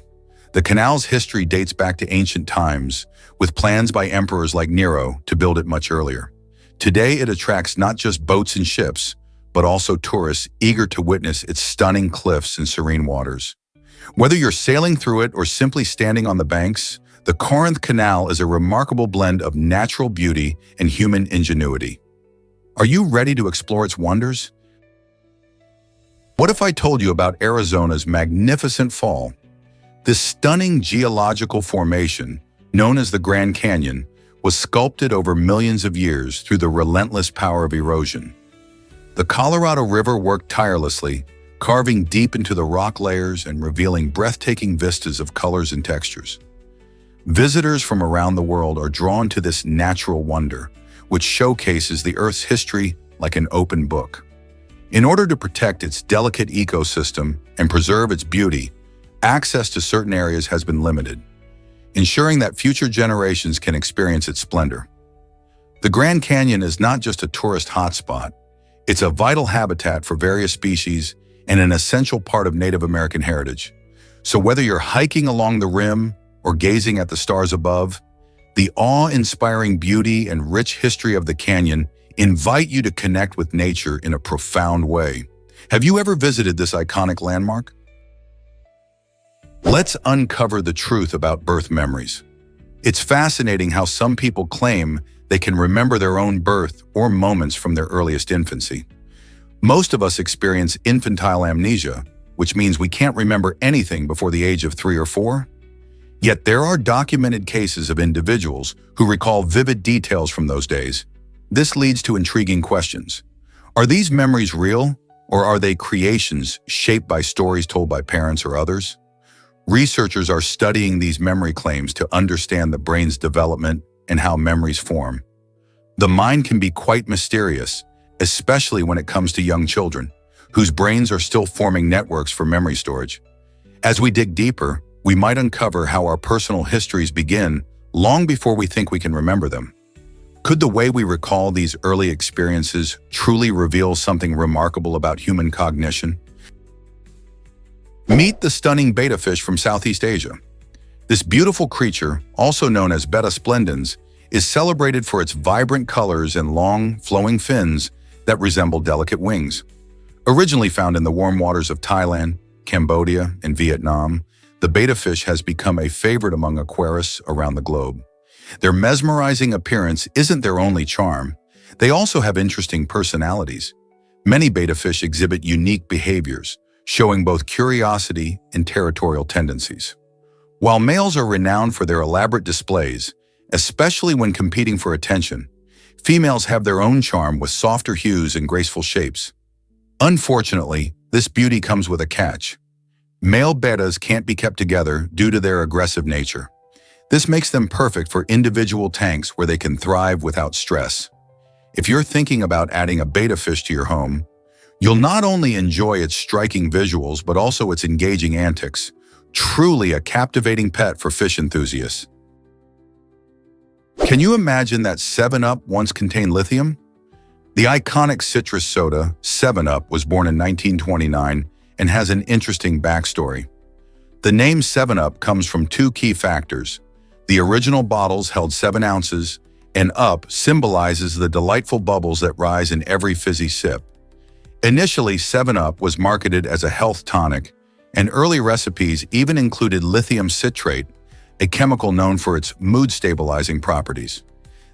The canal's history dates back to ancient times, with plans by emperors like Nero to build it much earlier. Today, it attracts not just boats and ships, but also tourists eager to witness its stunning cliffs and serene waters. Whether you're sailing through it or simply standing on the banks, the Corinth Canal is a remarkable blend of natural beauty and human ingenuity. Are you ready to explore its wonders? What if I told you about Arizona's magnificent fall? This stunning geological formation, known as the Grand Canyon, was sculpted over millions of years through the relentless power of erosion. The Colorado River worked tirelessly, carving deep into the rock layers and revealing breathtaking vistas of colors and textures. Visitors from around the world are drawn to this natural wonder, which showcases the Earth's history like an open book. In order to protect its delicate ecosystem and preserve its beauty, access to certain areas has been limited, ensuring that future generations can experience its splendor. The Grand Canyon is not just a tourist hotspot, it's a vital habitat for various species and an essential part of Native American heritage. So whether you're hiking along the rim or gazing at the stars above, the awe-inspiring beauty and rich history of the canyon invite you to connect with nature in a profound way. Have you ever visited this iconic landmark? Let's uncover the truth about birth memories. It's fascinating how some people claim they can remember their own birth or moments from their earliest infancy. Most of us experience infantile amnesia, which means we can't remember anything before the age of 3 or 4. Yet there are documented cases of individuals who recall vivid details from those days. This leads to intriguing questions. Are these memories real, or are they creations shaped by stories told by parents or others? Researchers are studying these memory claims to understand the brain's development and how memories form. The mind can be quite mysterious, especially when it comes to young children, whose brains are still forming networks for memory storage. As we dig deeper, we might uncover how our personal histories begin long before we think we can remember them. Could the way we recall these early experiences truly reveal something remarkable about human cognition? Meet the stunning betta fish from Southeast Asia. This beautiful creature, also known as betta splendens, is celebrated for its vibrant colors and long, flowing fins that resemble delicate wings. Originally found in the warm waters of Thailand, Cambodia, and Vietnam, the betta fish has become a favorite among aquarists around the globe. Their mesmerizing appearance isn't their only charm. They also have interesting personalities. Many betta fish exhibit unique behaviors, showing both curiosity and territorial tendencies. While males are renowned for their elaborate displays, especially when competing for attention, females have their own charm with softer hues and graceful shapes. Unfortunately, this beauty comes with a catch. Male bettas can't be kept together due to their aggressive nature. This makes them perfect for individual tanks where they can thrive without stress. If you're thinking about adding a betta fish to your home, you'll not only enjoy its striking visuals but also its engaging antics. Truly a captivating pet for fish enthusiasts. Can you imagine that 7-Up once contained lithium? The iconic citrus soda, 7-Up, was born in 1929 and has an interesting backstory. The name 7-Up comes from two key factors. The original bottles held 7 ounces, and up symbolizes the delightful bubbles that rise in every fizzy sip. Initially, 7-Up was marketed as a health tonic, and early recipes even included lithium citrate, a chemical known for its mood-stabilizing properties.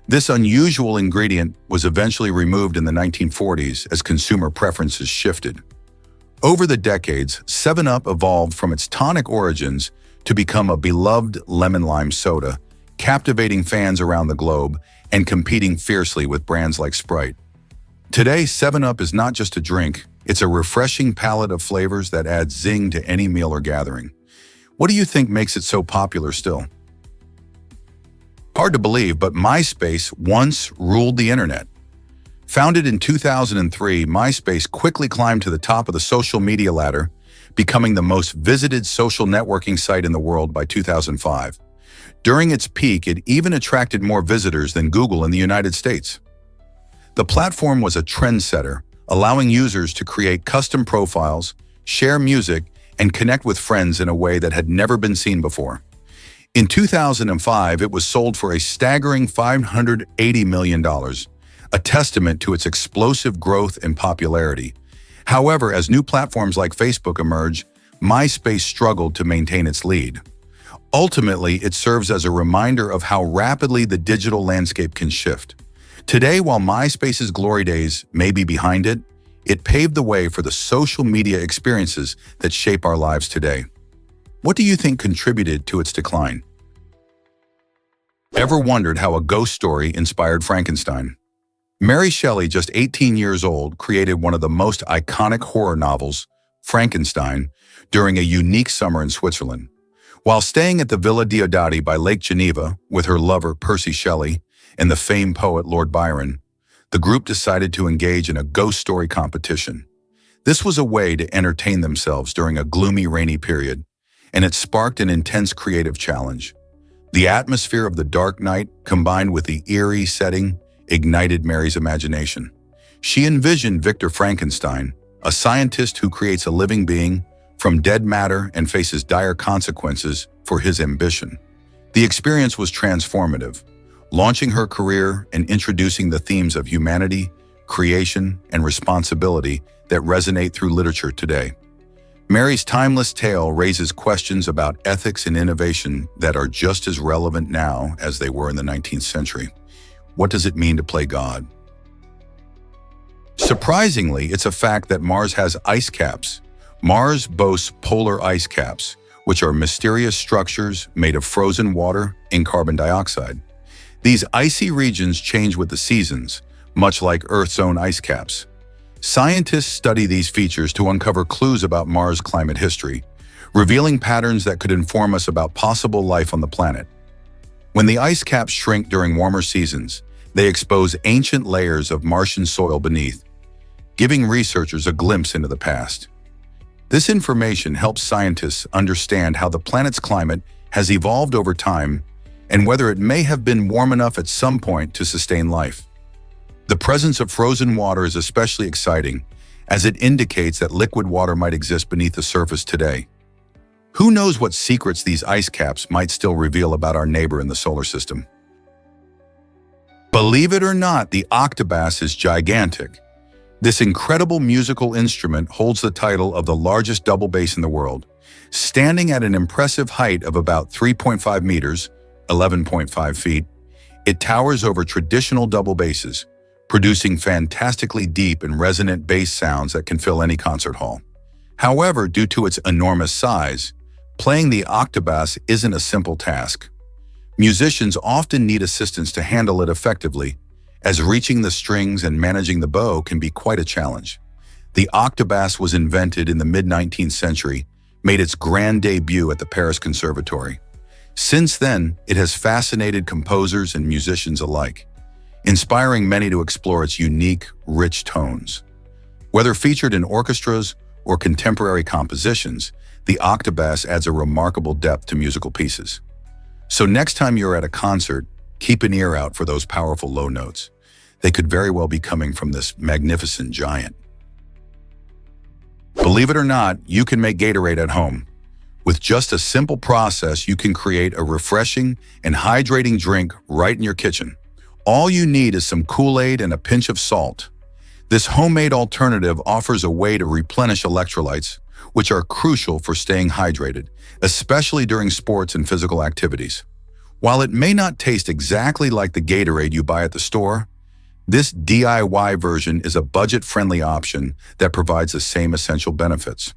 This unusual ingredient was eventually removed in the 1940s as consumer preferences shifted. Over the decades, 7-Up evolved from its tonic origins to become a beloved lemon-lime soda, captivating fans around the globe and competing fiercely with brands like Sprite. Today, 7-Up is not just a drink, it's a refreshing palette of flavors that adds zing to any meal or gathering. What do you think makes it so popular still? Hard to believe, but MySpace once ruled the internet. Founded in 2003, MySpace quickly climbed to the top of the social media ladder, becoming the most visited social networking site in the world by 2005. During its peak, it even attracted more visitors than Google in the United States. The platform was a trendsetter, allowing users to create custom profiles, share music, and connect with friends in a way that had never been seen before. In 2005, it was sold for a staggering $580 million, a testament to its explosive growth and popularity. However, as new platforms like Facebook emerged, MySpace struggled to maintain its lead. Ultimately, it serves as a reminder of how rapidly the digital landscape can shift. Today, while MySpace's glory days may be behind it, it paved the way for the social media experiences that shape our lives today. What do you think contributed to its decline? Ever wondered how a ghost story inspired Frankenstein? Mary Shelley, just 18 years old, created one of the most iconic horror novels, Frankenstein, during a unique summer in Switzerland. While staying at the Villa Diodati by Lake Geneva with her lover Percy Shelley and the famed poet Lord Byron, the group decided to engage in a ghost story competition. This was a way to entertain themselves during a gloomy, rainy period, and it sparked an intense creative challenge. The atmosphere of the dark night, combined with the eerie setting, ignited Mary's imagination. She envisioned Victor Frankenstein, a scientist who creates a living being from dead matter and faces dire consequences for his ambition. The experience was transformative, launching her career and introducing the themes of humanity, creation, and responsibility that resonate through literature today. Mary's timeless tale raises questions about ethics and innovation that are just as relevant now as they were in the 19th century. What does it mean to play God? Surprisingly, it's a fact that Mars has ice caps. Mars boasts polar ice caps, which are mysterious structures made of frozen water and carbon dioxide. These icy regions change with the seasons, much like Earth's own ice caps. Scientists study these features to uncover clues about Mars' climate history, revealing patterns that could inform us about possible life on the planet. When the ice caps shrink during warmer seasons, they expose ancient layers of Martian soil beneath, giving researchers a glimpse into the past. This information helps scientists understand how the planet's climate has evolved over time and whether it may have been warm enough at some point to sustain life. The presence of frozen water is especially exciting, as it indicates that liquid water might exist beneath the surface today. Who knows what secrets these ice caps might still reveal about our neighbor in the solar system? Believe it or not, the octobus is gigantic. This incredible musical instrument holds the title of the largest double bass in the world, standing at an impressive height of about 3.5 meters, 11.5 feet. It towers over traditional double basses, producing fantastically deep and resonant bass sounds that can fill any concert hall. However, due to its enormous size, playing the octobass isn't a simple task. Musicians often need assistance to handle it effectively, as reaching the strings and managing the bow can be quite a challenge. The octobass was invented in the mid-19th century, made its grand debut at the Paris Conservatory. Since then, it has fascinated composers and musicians alike, inspiring many to explore its unique, rich tones. Whether featured in orchestras or contemporary compositions, the octobass adds a remarkable depth to musical pieces. So next time you're at a concert, keep an ear out for those powerful low notes. They could very well be coming from this magnificent giant. Believe it or not, you can make Gatorade at home. With just a simple process, you can create a refreshing and hydrating drink right in your kitchen. All you need is some Kool-Aid and a pinch of salt. This homemade alternative offers a way to replenish electrolytes, which are crucial for staying hydrated, especially during sports and physical activities. While it may not taste exactly like the Gatorade you buy at the store, this DIY version is a budget-friendly option that provides the same essential benefits.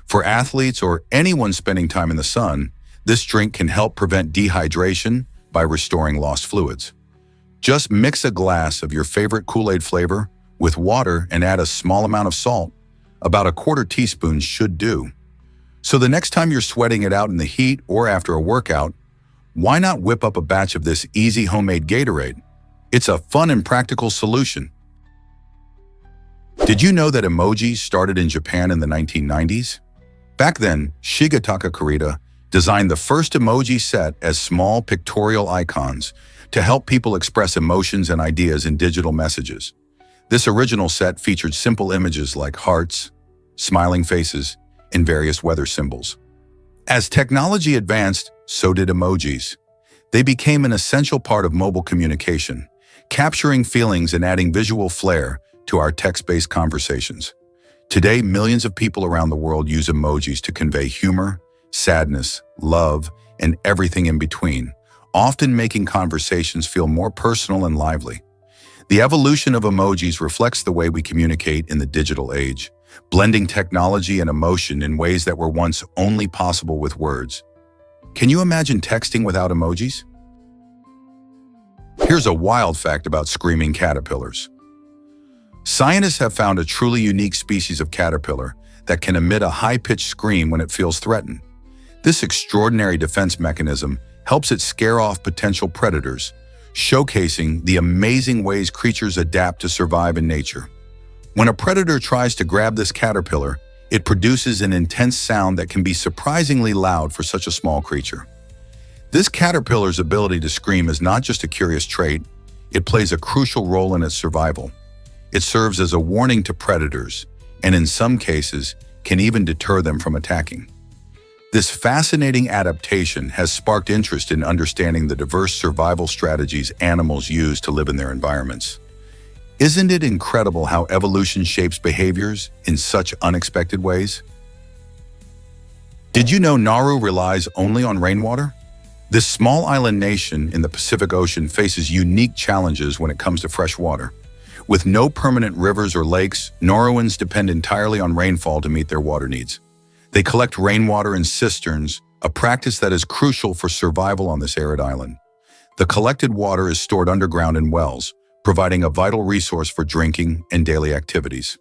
For athletes or anyone spending time in the sun, this drink can help prevent dehydration by restoring lost fluids. Just mix a glass of your favorite Kool-Aid flavor with water and add a small amount of salt. About a quarter teaspoon should do. So the next time you're sweating it out in the heat or after a workout, why not whip up a batch of this easy homemade Gatorade? It's a fun and practical solution. Did you know that emojis started in Japan in the 1990s? Back then, Shigetaka Kurita designed the first emoji set as small pictorial icons to help people express emotions and ideas in digital messages. This original set featured simple images like hearts, smiling faces, and various weather symbols. As technology advanced, so did emojis. They became an essential part of mobile communication, capturing feelings and adding visual flair to our text-based conversations. Today, millions of people around the world use emojis to convey humor, sadness, love, and everything in between, often making conversations feel more personal and lively. The evolution of emojis reflects the way we communicate in the digital age, blending technology and emotion in ways that were once only possible with words. Can you imagine texting without emojis? Here's a wild fact about screaming caterpillars. Scientists have found a truly unique species of caterpillar that can emit a high-pitched scream when it feels threatened. This extraordinary defense mechanism helps it scare off potential predators, showcasing the amazing ways creatures adapt to survive in nature. When a predator tries to grab this caterpillar, it produces an intense sound that can be surprisingly loud for such a small creature. This caterpillar's ability to scream is not just a curious trait, it plays a crucial role in its survival. It serves as a warning to predators, and in some cases, can even deter them from attacking. This fascinating adaptation has sparked interest in understanding the diverse survival strategies animals use to live in their environments. Isn't it incredible how evolution shapes behaviors in such unexpected ways? Did you know Nauru relies only on rainwater? This small island nation in the Pacific Ocean faces unique challenges when it comes to fresh water. With no permanent rivers or lakes, Nauruans depend entirely on rainfall to meet their water needs. They collect rainwater in cisterns, a practice that is crucial for survival on this arid island. The collected water is stored underground in wells, providing a vital resource for drinking and daily activities.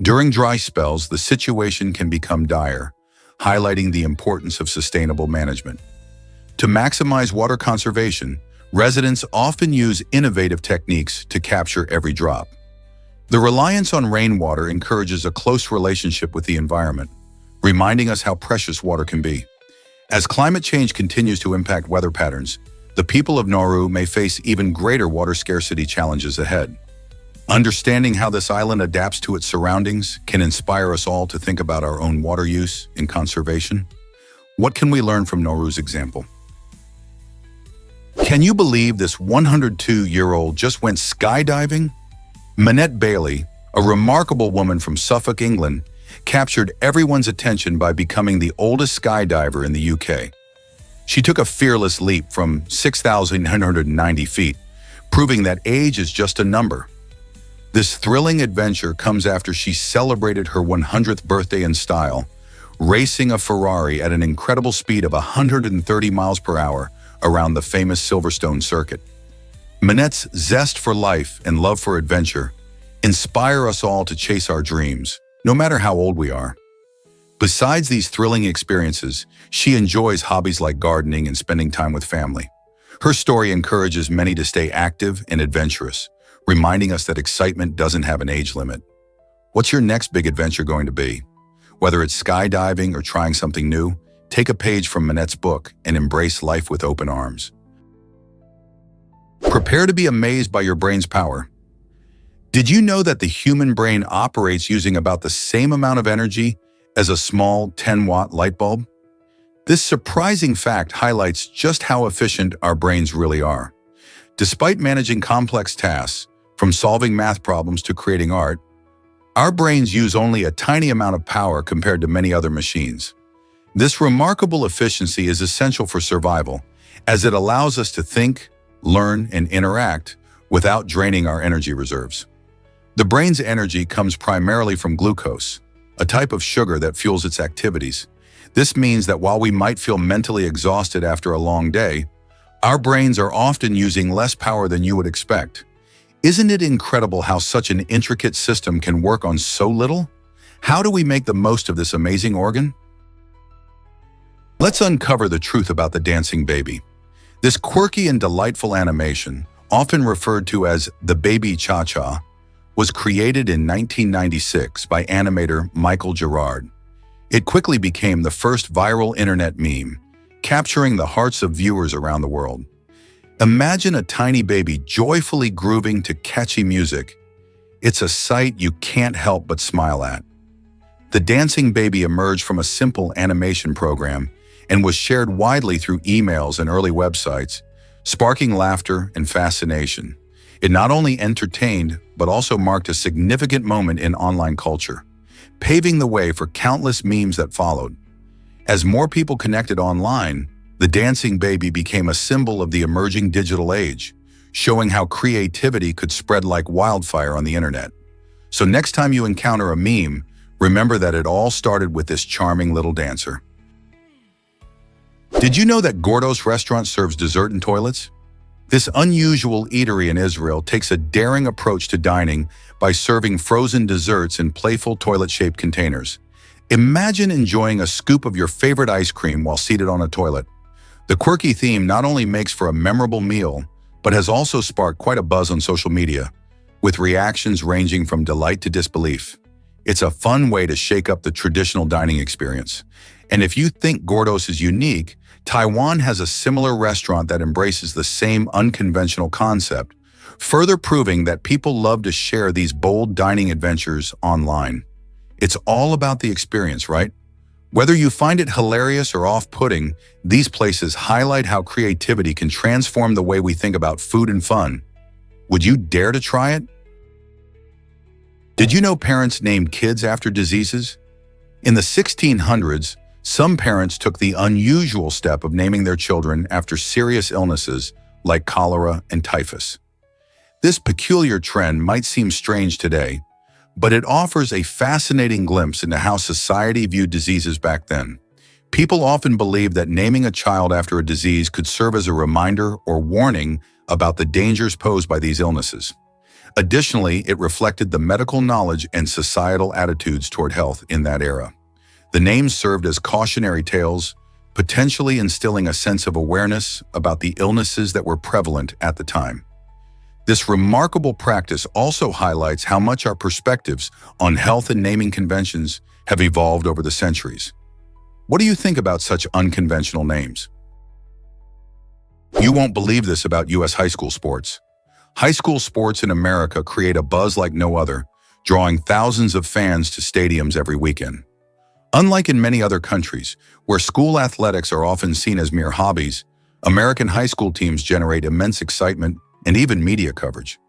During dry spells, the situation can become dire, highlighting the importance of sustainable management. To maximize water conservation, residents often use innovative techniques to capture every drop. The reliance on rainwater encourages a close relationship with the environment, reminding us how precious water can be. As climate change continues to impact weather patterns, the people of Nauru may face even greater water scarcity challenges ahead. Understanding how this island adapts to its surroundings can inspire us all to think about our own water use and conservation. What can we learn from Nauru's example? Can you believe this 102-year-old just went skydiving? Manette Bailey, a remarkable woman from Suffolk, England, captured everyone's attention by becoming the oldest skydiver in the UK. She took a fearless leap from 6,990 feet, proving that age is just a number. This thrilling adventure comes after she celebrated her 100th birthday in style, racing a Ferrari at an incredible speed of 130 miles per hour around the famous Silverstone circuit. Manette's zest for life and love for adventure inspire us all to chase our dreams, no matter how old we are. Besides these thrilling experiences, she enjoys hobbies like gardening and spending time with family. Her story encourages many to stay active and adventurous, reminding us that excitement doesn't have an age limit. What's your next big adventure going to be? Whether it's skydiving or trying something new, take a page from Manette's book and embrace life with open arms. Prepare to be amazed by your brain's power. Did you know that the human brain operates using about the same amount of energy as a small 10-watt light bulb? This surprising fact highlights just how efficient our brains really are. Despite managing complex tasks, from solving math problems to creating art, our brains use only a tiny amount of power compared to many other machines. This remarkable efficiency is essential for survival, as it allows us to think, learn, and interact without draining our energy reserves. The brain's energy comes primarily from glucose, a type of sugar that fuels its activities. This means that while we might feel mentally exhausted after a long day, our brains are often using less power than you would expect. Isn't it incredible how such an intricate system can work on so little? How do we make the most of this amazing organ? Let's uncover the truth about the dancing baby. This quirky and delightful animation, often referred to as the baby cha-cha, was created in 1996 by animator Michael Gerard. It quickly became the first viral internet meme, capturing the hearts of viewers around the world. Imagine a tiny baby joyfully grooving to catchy music. It's a sight you can't help but smile at. The dancing baby emerged from a simple animation program and was shared widely through emails and early websites, sparking laughter and fascination. It not only entertained, but also marked a significant moment in online culture, paving the way for countless memes that followed. As more people connected online, the dancing baby became a symbol of the emerging digital age, showing how creativity could spread like wildfire on the internet. So next time you encounter a meme, remember that it all started with this charming little dancer. Did you know that Gordos restaurant serves dessert in toilets? This unusual eatery in Israel takes a daring approach to dining by serving frozen desserts in playful toilet-shaped containers. Imagine enjoying a scoop of your favorite ice cream while seated on a toilet. The quirky theme not only makes for a memorable meal, but has also sparked quite a buzz on social media, with reactions ranging from delight to disbelief. It's a fun way to shake up the traditional dining experience. And if you think Gordos is unique, Taiwan has a similar restaurant that embraces the same unconventional concept, further proving that people love to share these bold dining adventures online. It's all about the experience, right? Whether you find it hilarious or off-putting, these places highlight how creativity can transform the way we think about food and fun. Would you dare to try it? Did you know parents named kids after diseases? In the 1600s, some parents took the unusual step of naming their children after serious illnesses like cholera and typhus. This peculiar trend might seem strange today, but it offers a fascinating glimpse into how society viewed diseases back then. People often believed that naming a child after a disease could serve as a reminder or warning about the dangers posed by these illnesses. Additionally, it reflected the medical knowledge and societal attitudes toward health in that era. The names served as cautionary tales, potentially instilling a sense of awareness about the illnesses that were prevalent at the time. This remarkable practice also highlights how much our perspectives on health and naming conventions have evolved over the centuries. What do you think about such unconventional names? You won't believe this about U.S. high school sports. High school sports in America create a buzz like no other, drawing thousands of fans to stadiums every weekend. Unlike in many other countries, where school athletics are often seen as mere hobbies, American high school teams generate immense excitement and even media coverage.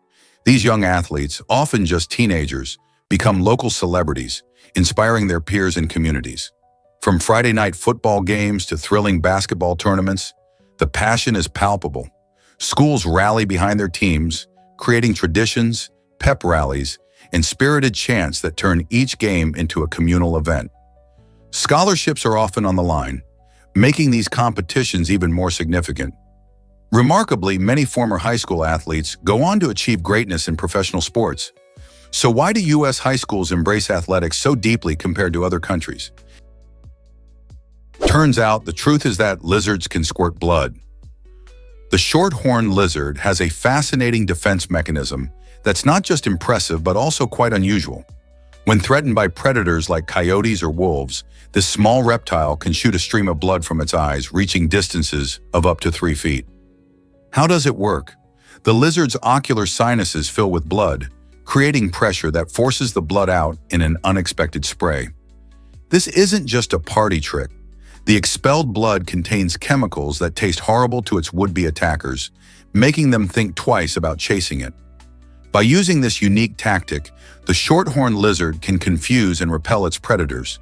These young athletes, often just teenagers, become local celebrities, inspiring their peers and communities. From Friday night football games to thrilling basketball tournaments, the passion is palpable. Schools rally behind their teams, creating traditions, pep rallies, and spirited chants that turn each game into a communal event. Scholarships are often on the line, making these competitions even more significant. Remarkably, many former high school athletes go on to achieve greatness in professional sports. So why do U.S. high schools embrace athletics so deeply compared to other countries? Turns out the truth is that lizards can squirt blood. The short-horned lizard has a fascinating defense mechanism that's not just impressive but also quite unusual. When threatened by predators like coyotes or wolves, this small reptile can shoot a stream of blood from its eyes, reaching distances of up to 3 feet. How does it work? The lizard's ocular sinuses fill with blood, creating pressure that forces the blood out in an unexpected spray. This isn't just a party trick. The expelled blood contains chemicals that taste horrible to its would-be attackers, making them think twice about chasing it. By using this unique tactic, the short-horned lizard can confuse and repel its predators,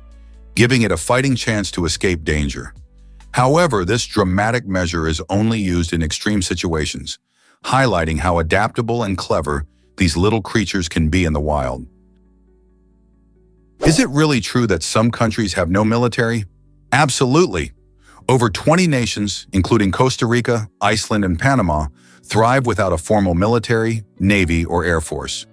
giving it a fighting chance to escape danger. However, this dramatic measure is only used in extreme situations, highlighting how adaptable and clever these little creatures can be in the wild. Is it really true that some countries have no military? Absolutely. Over 20 nations, including Costa Rica, Iceland, and Panama, thrive without a formal military, navy, or air force.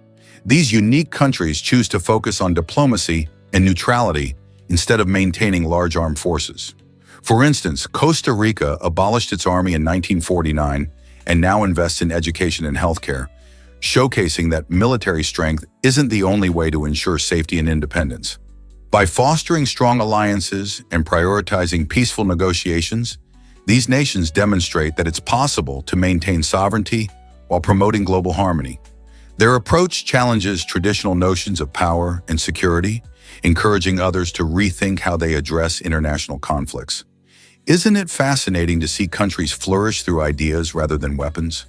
These unique countries choose to focus on diplomacy and neutrality instead of maintaining large armed forces. For instance, Costa Rica abolished its army in 1949 and now invests in education and healthcare, showcasing that military strength isn't the only way to ensure safety and independence. By fostering strong alliances and prioritizing peaceful negotiations, these nations demonstrate that it's possible to maintain sovereignty while promoting global harmony. Their approach challenges traditional notions of power and security, encouraging others to rethink how they address international conflicts. Isn't it fascinating to see countries flourish through ideas rather than weapons?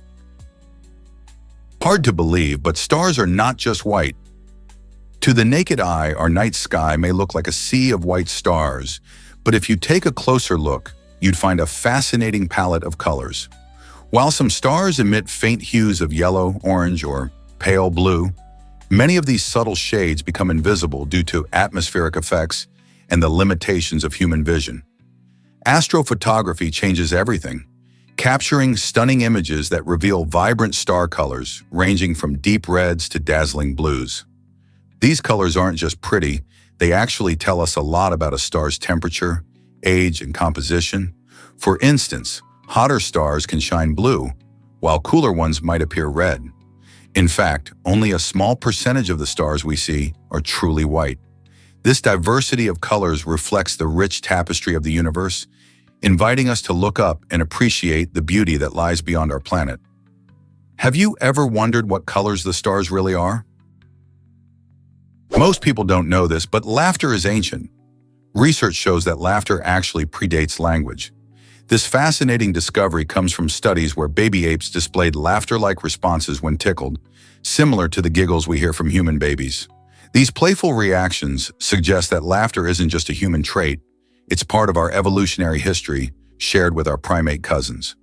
Hard to believe, but stars are not just white. To the naked eye, our night sky may look like a sea of white stars, but if you take a closer look, you'd find a fascinating palette of colors. While some stars emit faint hues of yellow, orange, or pale blue, many of these subtle shades become invisible due to atmospheric effects and the limitations of human vision. Astrophotography changes everything, capturing stunning images that reveal vibrant star colors ranging from deep reds to dazzling blues. These colors aren't just pretty, they actually tell us a lot about a star's temperature, age, and composition. For instance, hotter stars can shine blue, while cooler ones might appear red. In fact, only a small percentage of the stars we see are truly white. This diversity of colors reflects the rich tapestry of the universe, inviting us to look up and appreciate the beauty that lies beyond our planet. Have you ever wondered what colors the stars really are? Most people don't know this, but laughter is ancient. Research shows that laughter actually predates language. This fascinating discovery comes from studies where baby apes displayed laughter-like responses when tickled, similar to the giggles we hear from human babies. These playful reactions suggest that laughter isn't just a human trait, it's part of our evolutionary history, shared with our primate cousins.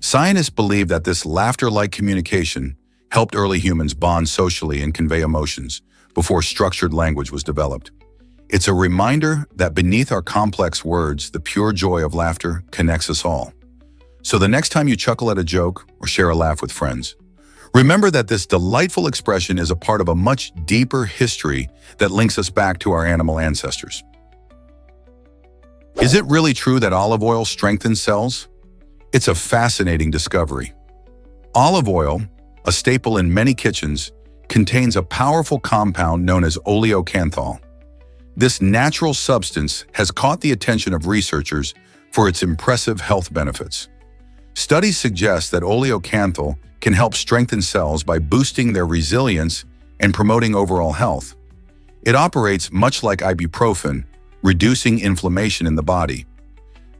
Scientists believe that this laughter-like communication helped early humans bond socially and convey emotions before structured language was developed. It's a reminder that beneath our complex words, the pure joy of laughter connects us all. So the next time you chuckle at a joke or share a laugh with friends, remember that this delightful expression is a part of a much deeper history that links us back to our animal ancestors. Is it really true that olive oil strengthens cells? It's a fascinating discovery. Olive oil, a staple in many kitchens, contains a powerful compound known as oleocanthal. This natural substance has caught the attention of researchers for its impressive health benefits. Studies suggest that oleocanthal can help strengthen cells by boosting their resilience and promoting overall health. It operates much like ibuprofen, reducing inflammation in the body.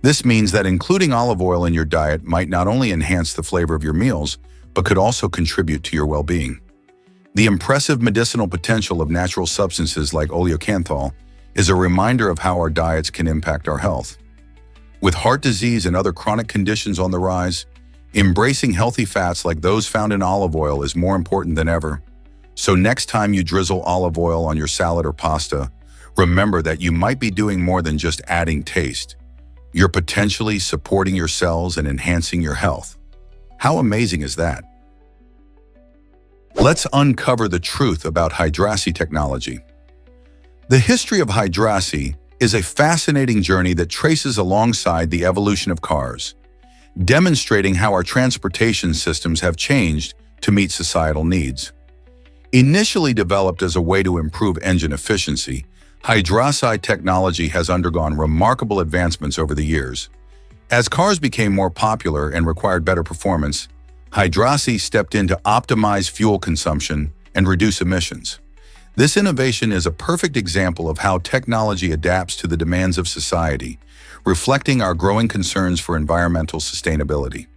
This means that including olive oil in your diet might not only enhance the flavor of your meals, but could also contribute to your well-being. The impressive medicinal potential of natural substances like oleocanthal is a reminder of how our diets can impact our health. With heart disease and other chronic conditions on the rise, embracing healthy fats like those found in olive oil is more important than ever. So next time you drizzle olive oil on your salad or pasta, remember that you might be doing more than just adding taste. You're potentially supporting your cells and enhancing your health. How amazing is that? Let's uncover the truth about hydrassi technology. The history of hydrassi is a fascinating journey that traces alongside the evolution of cars, demonstrating how our transportation systems have changed to meet societal needs. Initially developed as a way to improve engine efficiency, hydrassi technology has undergone remarkable advancements over the years. As cars became more popular and required better performance, hydrassi stepped in to optimize fuel consumption and reduce emissions. This innovation is a perfect example of how technology adapts to the demands of society, reflecting our growing concerns for environmental sustainability.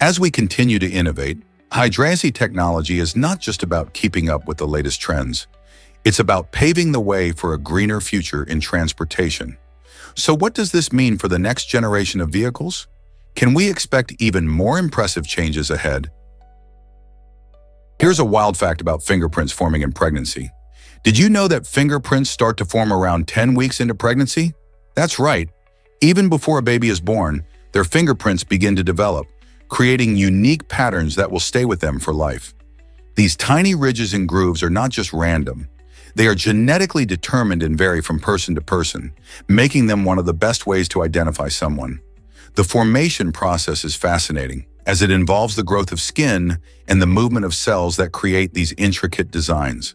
As we continue to innovate, hydrassi technology is not just about keeping up with the latest trends. It's about paving the way for a greener future in transportation. So what does this mean for the next generation of vehicles? Can we expect even more impressive changes ahead? Here's a wild fact about fingerprints forming in pregnancy. Did you know that fingerprints start to form around 10 weeks into pregnancy? That's right. Even before a baby is born, their fingerprints begin to develop, creating unique patterns that will stay with them for life. These tiny ridges and grooves are not just random. They are genetically determined and vary from person to person, making them one of the best ways to identify someone. The formation process is fascinating, as it involves the growth of skin and the movement of cells that create these intricate designs.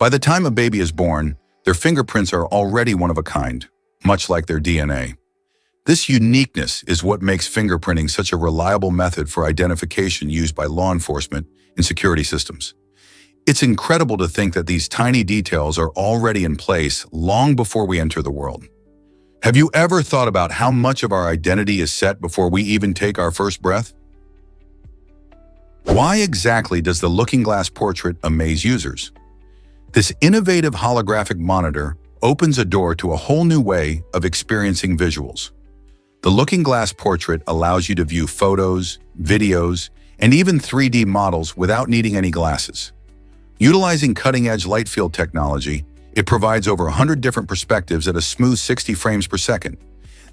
By the time a baby is born, their fingerprints are already one of a kind, much like their DNA. This uniqueness is what makes fingerprinting such a reliable method for identification used by law enforcement and security systems. It's incredible to think that these tiny details are already in place long before we enter the world. Have you ever thought about how much of our identity is set before we even take our first breath? Why exactly does the Looking Glass portrait amaze users? This innovative holographic monitor opens a door to a whole new way of experiencing visuals. The Looking Glass portrait allows you to view photos, videos, and even 3D models without needing any glasses. Utilizing cutting-edge light field technology, it provides over 100 different perspectives at a smooth 60 frames per second.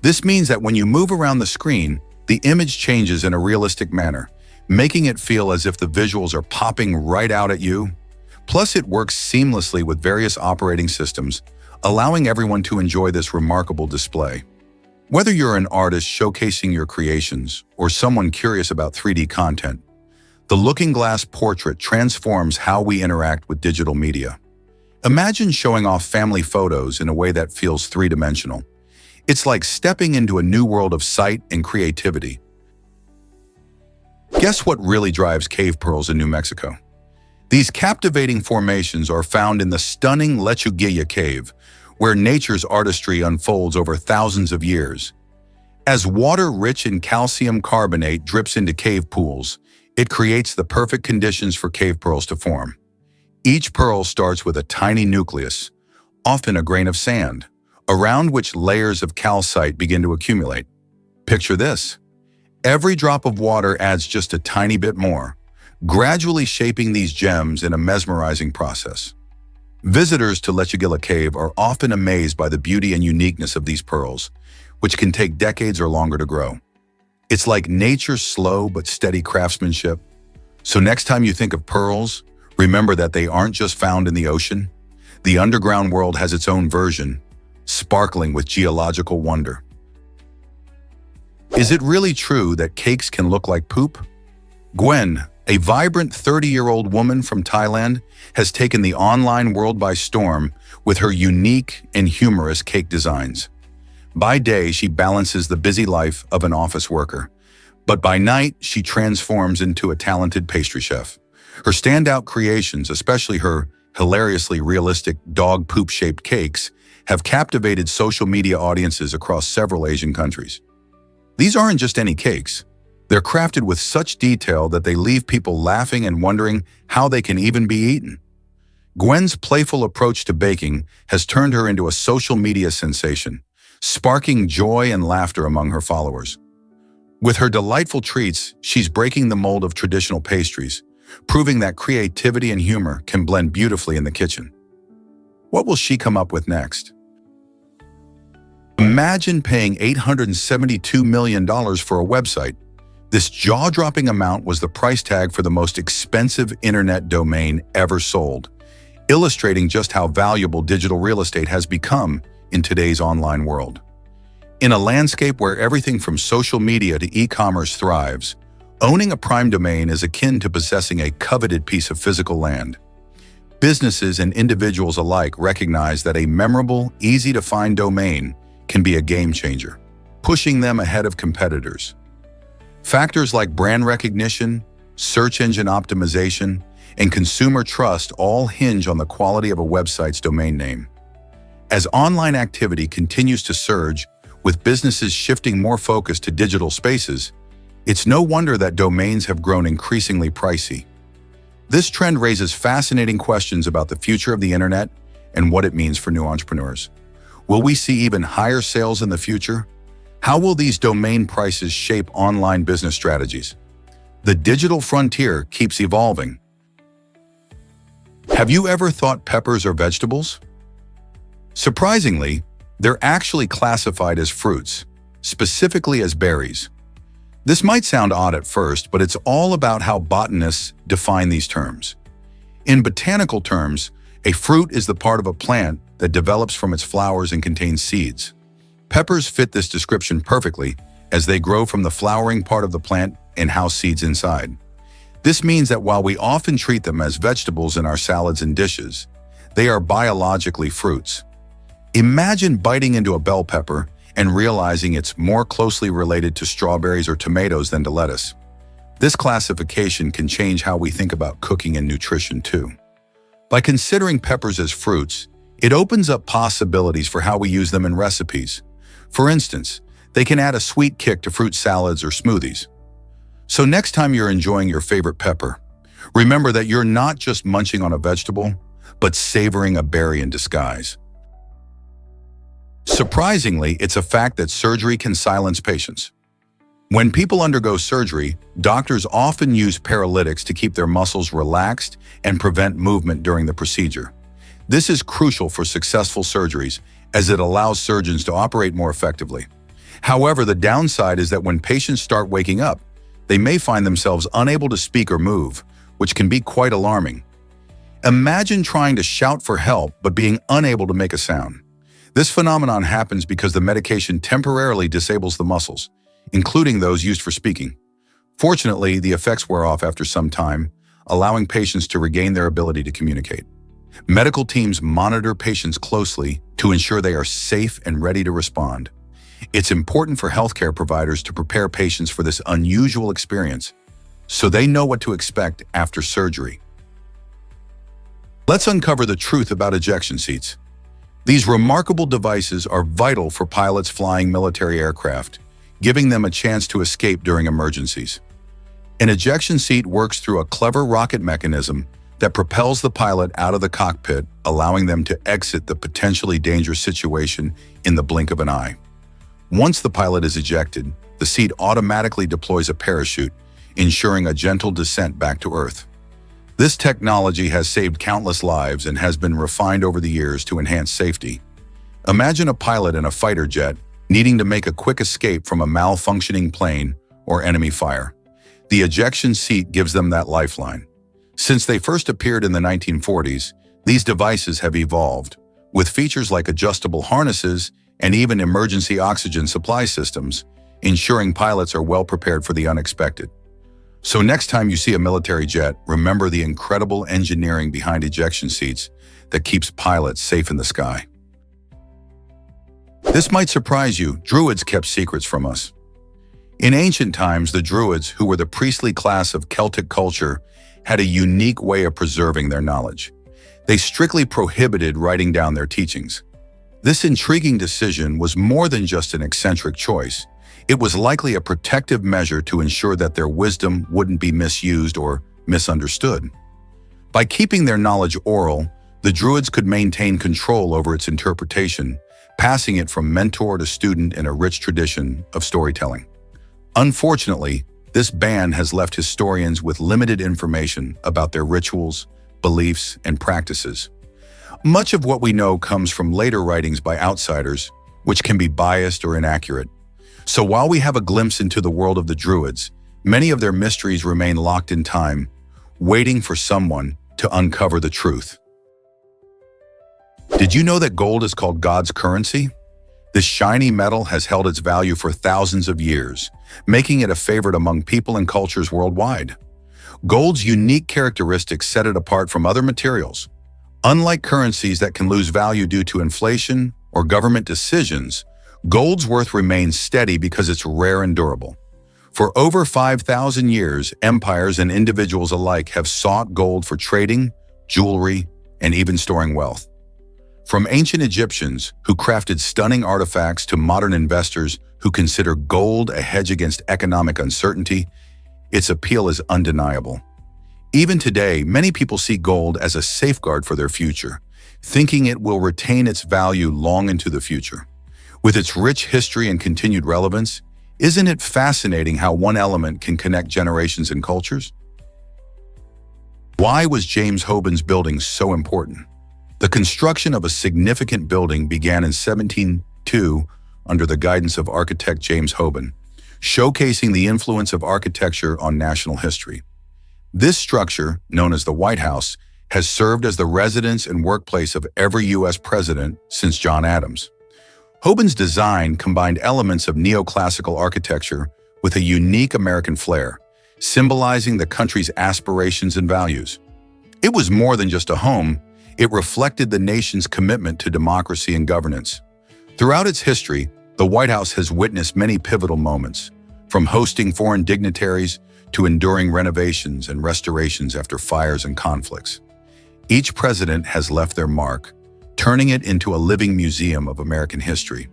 This means that when you move around the screen, the image changes in a realistic manner, making it feel as if the visuals are popping right out at you. Plus, it works seamlessly with various operating systems, allowing everyone to enjoy this remarkable display. Whether you're an artist showcasing your creations or someone curious about 3D content, the Looking Glass portrait transforms how we interact with digital media. Imagine showing off family photos in a way that feels three-dimensional. It's like stepping into a new world of sight and creativity. Guess what really drives cave pearls in New Mexico? These captivating formations are found in the stunning Lechuguilla Cave, where nature's artistry unfolds over thousands of years. As water rich in calcium carbonate drips into cave pools, it creates the perfect conditions for cave pearls to form. Each pearl starts with a tiny nucleus, often a grain of sand, around which layers of calcite begin to accumulate. Picture this. Every drop of water adds just a tiny bit more, gradually shaping these gems in a mesmerizing process. Visitors to Lechuguilla Cave are often amazed by the beauty and uniqueness of these pearls, which can take decades or longer to grow. It's like nature's slow but steady craftsmanship. So next time you think of pearls, remember that they aren't just found in the ocean. The underground world has its own version, sparkling with geological wonder. Is it really true that cakes can look like poop? Gwen, a vibrant 30-year-old woman from Thailand, has taken the online world by storm with her unique and humorous cake designs. By day, she balances the busy life of an office worker, but by night, she transforms into a talented pastry chef. Her standout creations, especially her hilariously realistic dog poop-shaped cakes, have captivated social media audiences across several Asian countries. These aren't just any cakes. They're crafted with such detail that they leave people laughing and wondering how they can even be eaten. Gwen's playful approach to baking has turned her into a social media sensation, sparking joy and laughter among her followers. With her delightful treats, she's breaking the mold of traditional pastries, proving that creativity and humor can blend beautifully in the kitchen. What will she come up with next? Imagine paying $872 million for a website. This jaw-dropping amount was the price tag for the most expensive internet domain ever sold, illustrating just how valuable digital real estate has become in today's online world. In a landscape where everything from social media to e-commerce thrives, owning a prime domain is akin to possessing a coveted piece of physical land. Businesses and individuals alike recognize that a memorable, easy-to-find domain can be a game changer, pushing them ahead of competitors. Factors like brand recognition, search engine optimization, and consumer trust all hinge on the quality of a website's domain name. As online activity continues to surge, with businesses shifting more focus to digital spaces, it's no wonder that domains have grown increasingly pricey. This trend raises fascinating questions about the future of the internet and what it means for new entrepreneurs. Will we see even higher sales in the future? How will these domain prices shape online business strategies? The digital frontier keeps evolving. Have you ever thought peppers are vegetables? Surprisingly, they're actually classified as fruits, specifically as berries. This might sound odd at first, but it's all about how botanists define these terms. In botanical terms, a fruit is the part of a plant that develops from its flowers and contains seeds. Peppers fit this description perfectly, as they grow from the flowering part of the plant and house seeds inside. This means that while we often treat them as vegetables in our salads and dishes, they are biologically fruits. Imagine biting into a bell pepper and realizing it's more closely related to strawberries or tomatoes than to lettuce. This classification can change how we think about cooking and nutrition too. By considering peppers as fruits, it opens up possibilities for how we use them in recipes. For instance, they can add a sweet kick to fruit salads or smoothies. So next time you're enjoying your favorite pepper, remember that you're not just munching on a vegetable, but savoring a berry in disguise. Surprisingly, it's a fact that surgery can silence patients. When people undergo surgery, doctors often use paralytics to keep their muscles relaxed and prevent movement during the procedure. This is crucial for successful surgeries, as it allows surgeons to operate more effectively. However, the downside is that when patients start waking up, they may find themselves unable to speak or move, which can be quite alarming. Imagine trying to shout for help but being unable to make a sound. This phenomenon happens because the medication temporarily disables the muscles, including those used for speaking. Fortunately, the effects wear off after some time, allowing patients to regain their ability to communicate. Medical teams monitor patients closely to ensure they are safe and ready to respond. It's important for healthcare providers to prepare patients for this unusual experience, so they know what to expect after surgery. Let's uncover the truth about ejection seats. These remarkable devices are vital for pilots flying military aircraft, giving them a chance to escape during emergencies. An ejection seat works through a clever rocket mechanism that propels the pilot out of the cockpit, allowing them to exit the potentially dangerous situation in the blink of an eye. Once the pilot is ejected, the seat automatically deploys a parachute, ensuring a gentle descent back to Earth. This technology has saved countless lives and has been refined over the years to enhance safety. Imagine a pilot in a fighter jet needing to make a quick escape from a malfunctioning plane or enemy fire. The ejection seat gives them that lifeline. Since they first appeared in the 1940s, these devices have evolved, with features like adjustable harnesses and even emergency oxygen supply systems, ensuring pilots are well prepared for the unexpected. So next time you see a military jet, remember the incredible engineering behind ejection seats that keeps pilots safe in the sky. This might surprise you, Druids kept secrets from us. In ancient times, the Druids, who were the priestly class of Celtic culture, had a unique way of preserving their knowledge. They strictly prohibited writing down their teachings. This intriguing decision was more than just an eccentric choice. It was likely a protective measure to ensure that their wisdom wouldn't be misused or misunderstood. By keeping their knowledge oral, the Druids could maintain control over its interpretation, passing it from mentor to student in a rich tradition of storytelling. Unfortunately, this ban has left historians with limited information about their rituals, beliefs, and practices. Much of what we know comes from later writings by outsiders, which can be biased or inaccurate. So while we have a glimpse into the world of the Druids, many of their mysteries remain locked in time, waiting for someone to uncover the truth. Did you know that gold is called God's currency? This shiny metal has held its value for thousands of years, making it a favorite among people and cultures worldwide. Gold's unique characteristics set it apart from other materials. Unlike currencies that can lose value due to inflation or government decisions, gold's worth remains steady because it's rare and durable. For over 5,000 years, empires and individuals alike have sought gold for trading, jewelry, and even storing wealth. From ancient Egyptians who crafted stunning artifacts to modern investors who consider gold a hedge against economic uncertainty, its appeal is undeniable. Even today, many people see gold as a safeguard for their future, thinking it will retain its value long into the future. With its rich history and continued relevance, isn't it fascinating how one element can connect generations and cultures? Why was James Hoban's building so important? The construction of a significant building began in 1702 under the guidance of architect James Hoban, showcasing the influence of architecture on national history. This structure, known as the White House, has served as the residence and workplace of every U.S. president since John Adams. Hoban's design combined elements of neoclassical architecture with a unique American flair, symbolizing the country's aspirations and values. It was more than just a home, it reflected the nation's commitment to democracy and governance. Throughout its history, the White House has witnessed many pivotal moments, from hosting foreign dignitaries to enduring renovations and restorations after fires and conflicts. Each president has left their mark, turning it into a living museum of American history.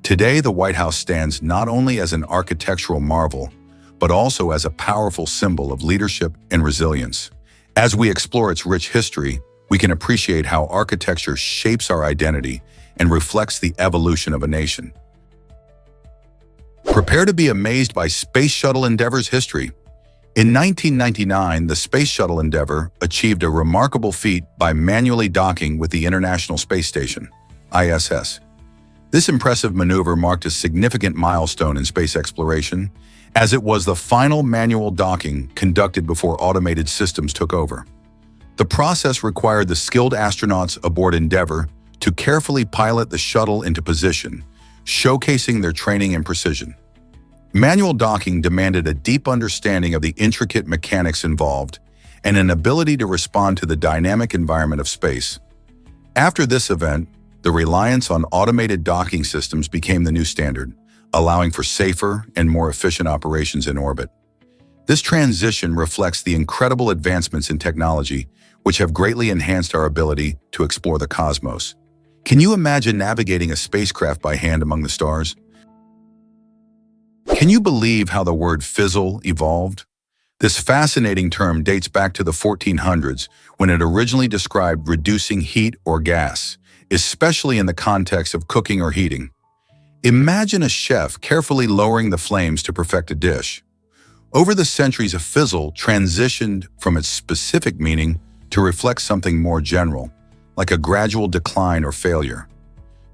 Today, the White House stands not only as an architectural marvel, but also as a powerful symbol of leadership and resilience. As we explore its rich history, we can appreciate how architecture shapes our identity and reflects the evolution of a nation. Prepare to be amazed by Space Shuttle Endeavour's history. In 1999, the Space Shuttle Endeavour achieved a remarkable feat by manually docking with the International Space Station, ISS. This impressive maneuver marked a significant milestone in space exploration, as it was the final manual docking conducted before automated systems took over. The process required the skilled astronauts aboard Endeavour to carefully pilot the shuttle into position, showcasing their training and precision. Manual docking demanded a deep understanding of the intricate mechanics involved and an ability to respond to the dynamic environment of space. After this event, the reliance on automated docking systems became the new standard, allowing for safer and more efficient operations in orbit. This transition reflects the incredible advancements in technology, which have greatly enhanced our ability to explore the cosmos. Can you imagine navigating a spacecraft by hand among the stars? Can you believe how the word fizzle evolved? This fascinating term dates back to the 1400s when it originally described reducing heat or gas, especially in the context of cooking or heating. Imagine a chef carefully lowering the flames to perfect a dish. Over the centuries, a fizzle transitioned from its specific meaning to reflect something more general, like a gradual decline or failure.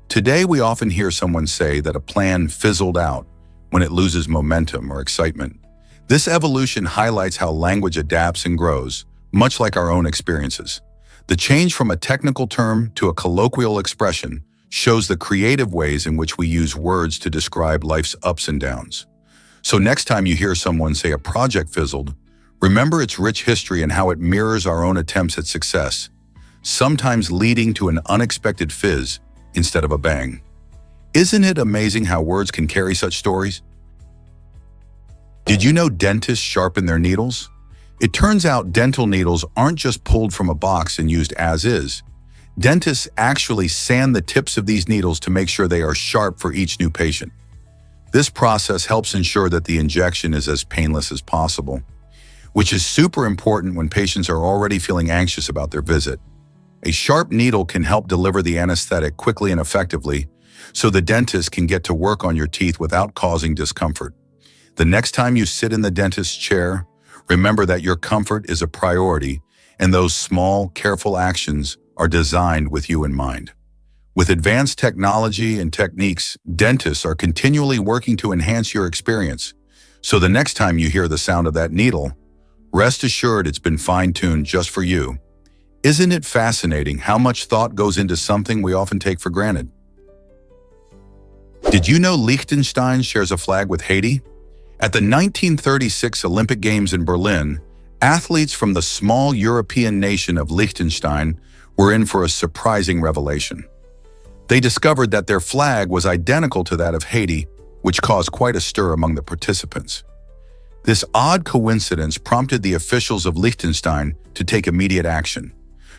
Today, we often hear someone say that a plan fizzled out when it loses momentum or excitement. This evolution highlights how language adapts and grows, much like our own experiences. The change from a technical term to a colloquial expression shows the creative ways in which we use words to describe life's ups and downs. So next time you hear someone say a project fizzled, remember its rich history and how it mirrors our own attempts at success, sometimes leading to an unexpected fizz instead of a bang. Isn't it amazing how words can carry such stories? Did you know dentists sharpen their needles? It turns out dental needles aren't just pulled from a box and used as is. Dentists actually sand the tips of these needles to make sure they are sharp for each new patient. This process helps ensure that the injection is as painless as possible, which is super important when patients are already feeling anxious about their visit. A sharp needle can help deliver the anesthetic quickly and effectively, so the dentist can get to work on your teeth without causing discomfort. The next time you sit in the dentist's chair, remember that your comfort is a priority, and those small, careful actions are designed with you in mind. With advanced technology and techniques, dentists are continually working to enhance your experience. So the next time you hear the sound of that needle, rest assured it's been fine-tuned just for you. Isn't it fascinating how much thought goes into something we often take for granted? Did you know Liechtenstein shares a flag with Haiti? At the 1936 Olympic Games in Berlin, athletes from the small European nation of Liechtenstein were in for a surprising revelation. They discovered that their flag was identical to that of Haiti, which caused quite a stir among the participants. This odd coincidence prompted the officials of Liechtenstein to take immediate action.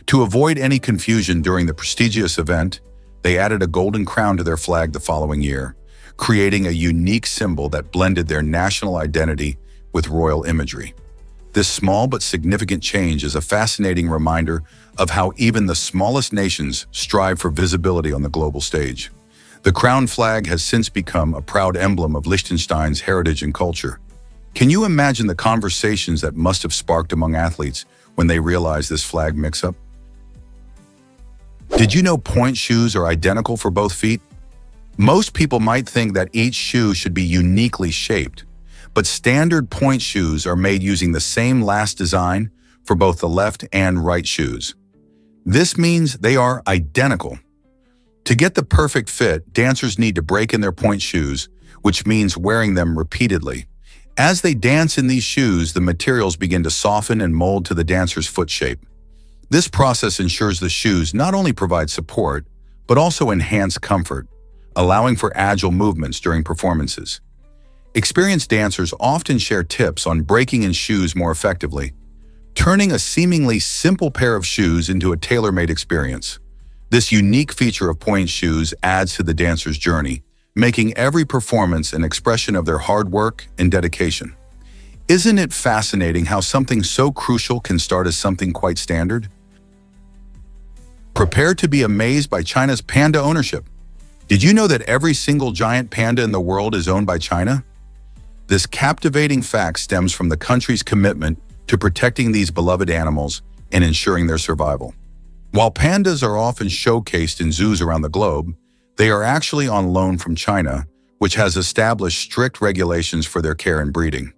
To avoid any confusion during the prestigious event, they added a golden crown to their flag the following year, creating a unique symbol that blended their national identity with royal imagery. This small but significant change is a fascinating reminder of how even the smallest nations strive for visibility on the global stage. The crown flag has since become a proud emblem of Liechtenstein's heritage and culture. Can you imagine the conversations that must have sparked among athletes when they realized this flag mix-up? Did you know point shoes are identical for both feet? Most people might think that each shoe should be uniquely shaped, but standard point shoes are made using the same last design for both the left and right shoes. This means they are identical. To get the perfect fit, dancers need to break in their point shoes, which means wearing them repeatedly. As they dance in these shoes, the materials begin to soften and mold to the dancer's foot shape. This process ensures the shoes not only provide support, but also enhance comfort, allowing for agile movements during performances. Experienced dancers often share tips on breaking in shoes more effectively, turning a seemingly simple pair of shoes into a tailor-made experience. This unique feature of point shoes adds to the dancer's journey, making every performance an expression of their hard work and dedication. Isn't it fascinating how something so crucial can start as something quite standard? Prepare to be amazed by China's panda ownership. Did you know that every single giant panda in the world is owned by China? This captivating fact stems from the country's commitment to protecting these beloved animals and ensuring their survival. While pandas are often showcased in zoos around the globe, they are actually on loan from China, which has established strict regulations for their care and breeding.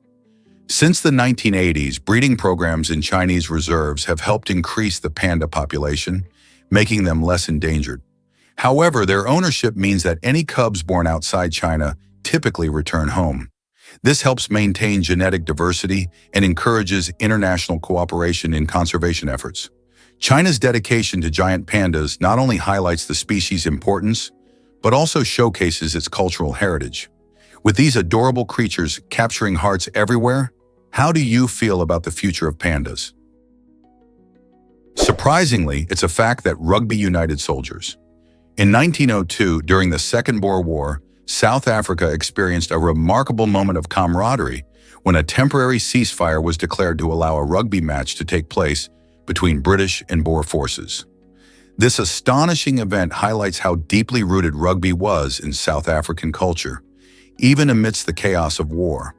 Since the 1980s, breeding programs in Chinese reserves have helped increase the panda population, making them less endangered. However, their ownership means that any cubs born outside China typically return home. This helps maintain genetic diversity and encourages international cooperation in conservation efforts. China's dedication to giant pandas not only highlights the species' importance, but also showcases its cultural heritage. With these adorable creatures capturing hearts everywhere, how do you feel about the future of pandas? Surprisingly, it's a fact that rugby united soldiers. In 1902, during the Second Boer War, South Africa experienced a remarkable moment of camaraderie when a temporary ceasefire was declared to allow a rugby match to take place between British and Boer forces. This astonishing event highlights how deeply rooted rugby was in South African culture, even amidst the chaos of war.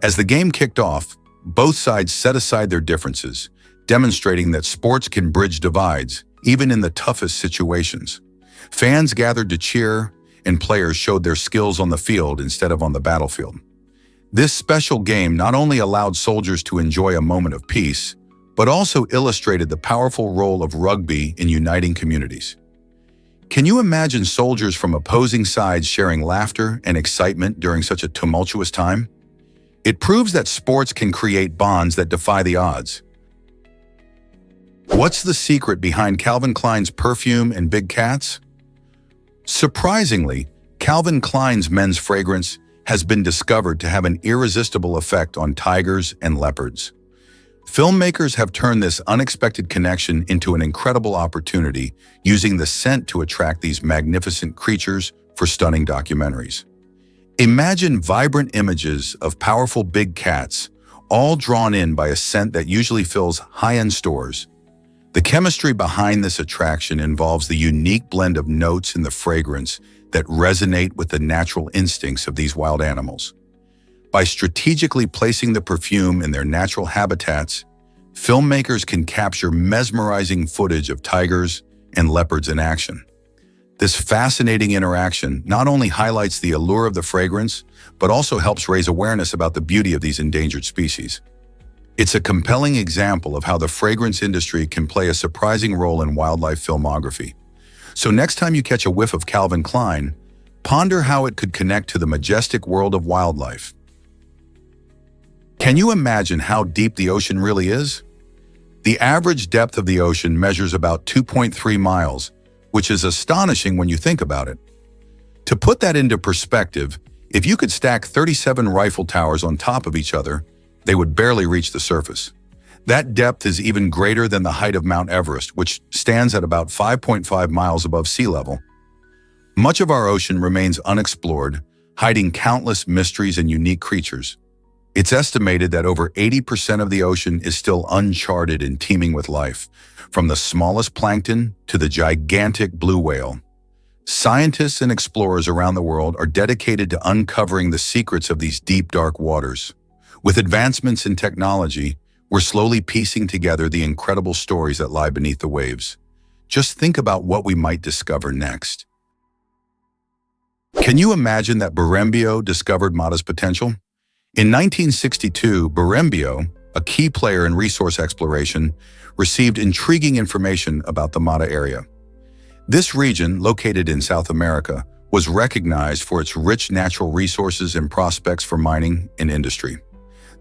As the game kicked off, both sides set aside their differences, demonstrating that sports can bridge divides, even in the toughest situations. Fans gathered to cheer, and players showed their skills on the field instead of on the battlefield. This special game not only allowed soldiers to enjoy a moment of peace, but also illustrated the powerful role of rugby in uniting communities. Can you imagine soldiers from opposing sides sharing laughter and excitement during such a tumultuous time? It proves that sports can create bonds that defy the odds. What's the secret behind Calvin Klein's perfume and big cats? Surprisingly, Calvin Klein's men's fragrance has been discovered to have an irresistible effect on tigers and leopards. Filmmakers have turned this unexpected connection into an incredible opportunity, using the scent to attract these magnificent creatures for stunning documentaries. Imagine vibrant images of powerful big cats, all drawn in by a scent that usually fills high-end stores. The chemistry behind this attraction involves the unique blend of notes in the fragrance that resonate with the natural instincts of these wild animals. By strategically placing the perfume in their natural habitats, filmmakers can capture mesmerizing footage of tigers and leopards in action. This fascinating interaction not only highlights the allure of the fragrance, but also helps raise awareness about the beauty of these endangered species. It's a compelling example of how the fragrance industry can play a surprising role in wildlife filmography. So next time you catch a whiff of Calvin Klein, ponder how it could connect to the majestic world of wildlife. Can you imagine how deep the ocean really is? The average depth of the ocean measures about 2.3 miles, which is astonishing when you think about it. To put that into perspective, if you could stack 37 rifle towers on top of each other, they would barely reach the surface. That depth is even greater than the height of Mount Everest, which stands at about 5.5 miles above sea level. Much of our ocean remains unexplored, hiding countless mysteries and unique creatures. It's estimated that over 80% of the ocean is still uncharted and teeming with life, from the smallest plankton to the gigantic blue whale. Scientists and explorers around the world are dedicated to uncovering the secrets of these deep, dark waters. With advancements in technology, we're slowly piecing together the incredible stories that lie beneath the waves. Just think about what we might discover next. Can you imagine that Berembio discovered Mata's potential? In 1962, Berembio, a key player in resource exploration, received intriguing information about the Mata area. This region, located in South America, was recognized for its rich natural resources and prospects for mining and industry.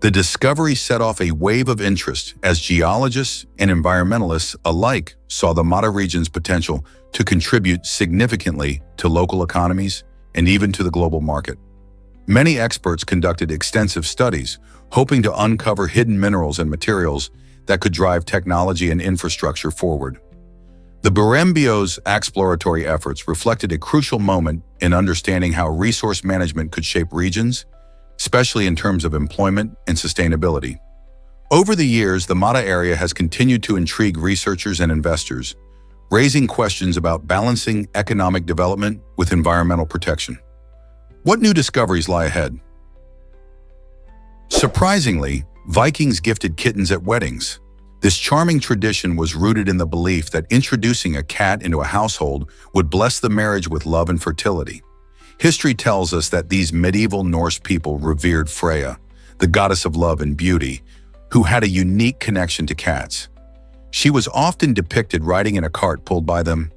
The discovery set off a wave of interest as geologists and environmentalists alike saw the Mata region's potential to contribute significantly to local economies and even to the global market. Many experts conducted extensive studies, hoping to uncover hidden minerals and materials that could drive technology and infrastructure forward. The Berembio's exploratory efforts reflected a crucial moment in understanding how resource management could shape regions, especially in terms of employment and sustainability. Over the years, the Mata area has continued to intrigue researchers and investors, raising questions about balancing economic development with environmental protection. What new discoveries lie ahead? Surprisingly, Vikings gifted kittens at weddings. This charming tradition was rooted in the belief that introducing a cat into a household would bless the marriage with love and fertility. History tells us that these medieval Norse people revered Freya, the goddess of love and beauty, who had a unique connection to cats. She was often depicted riding in a cart pulled by them.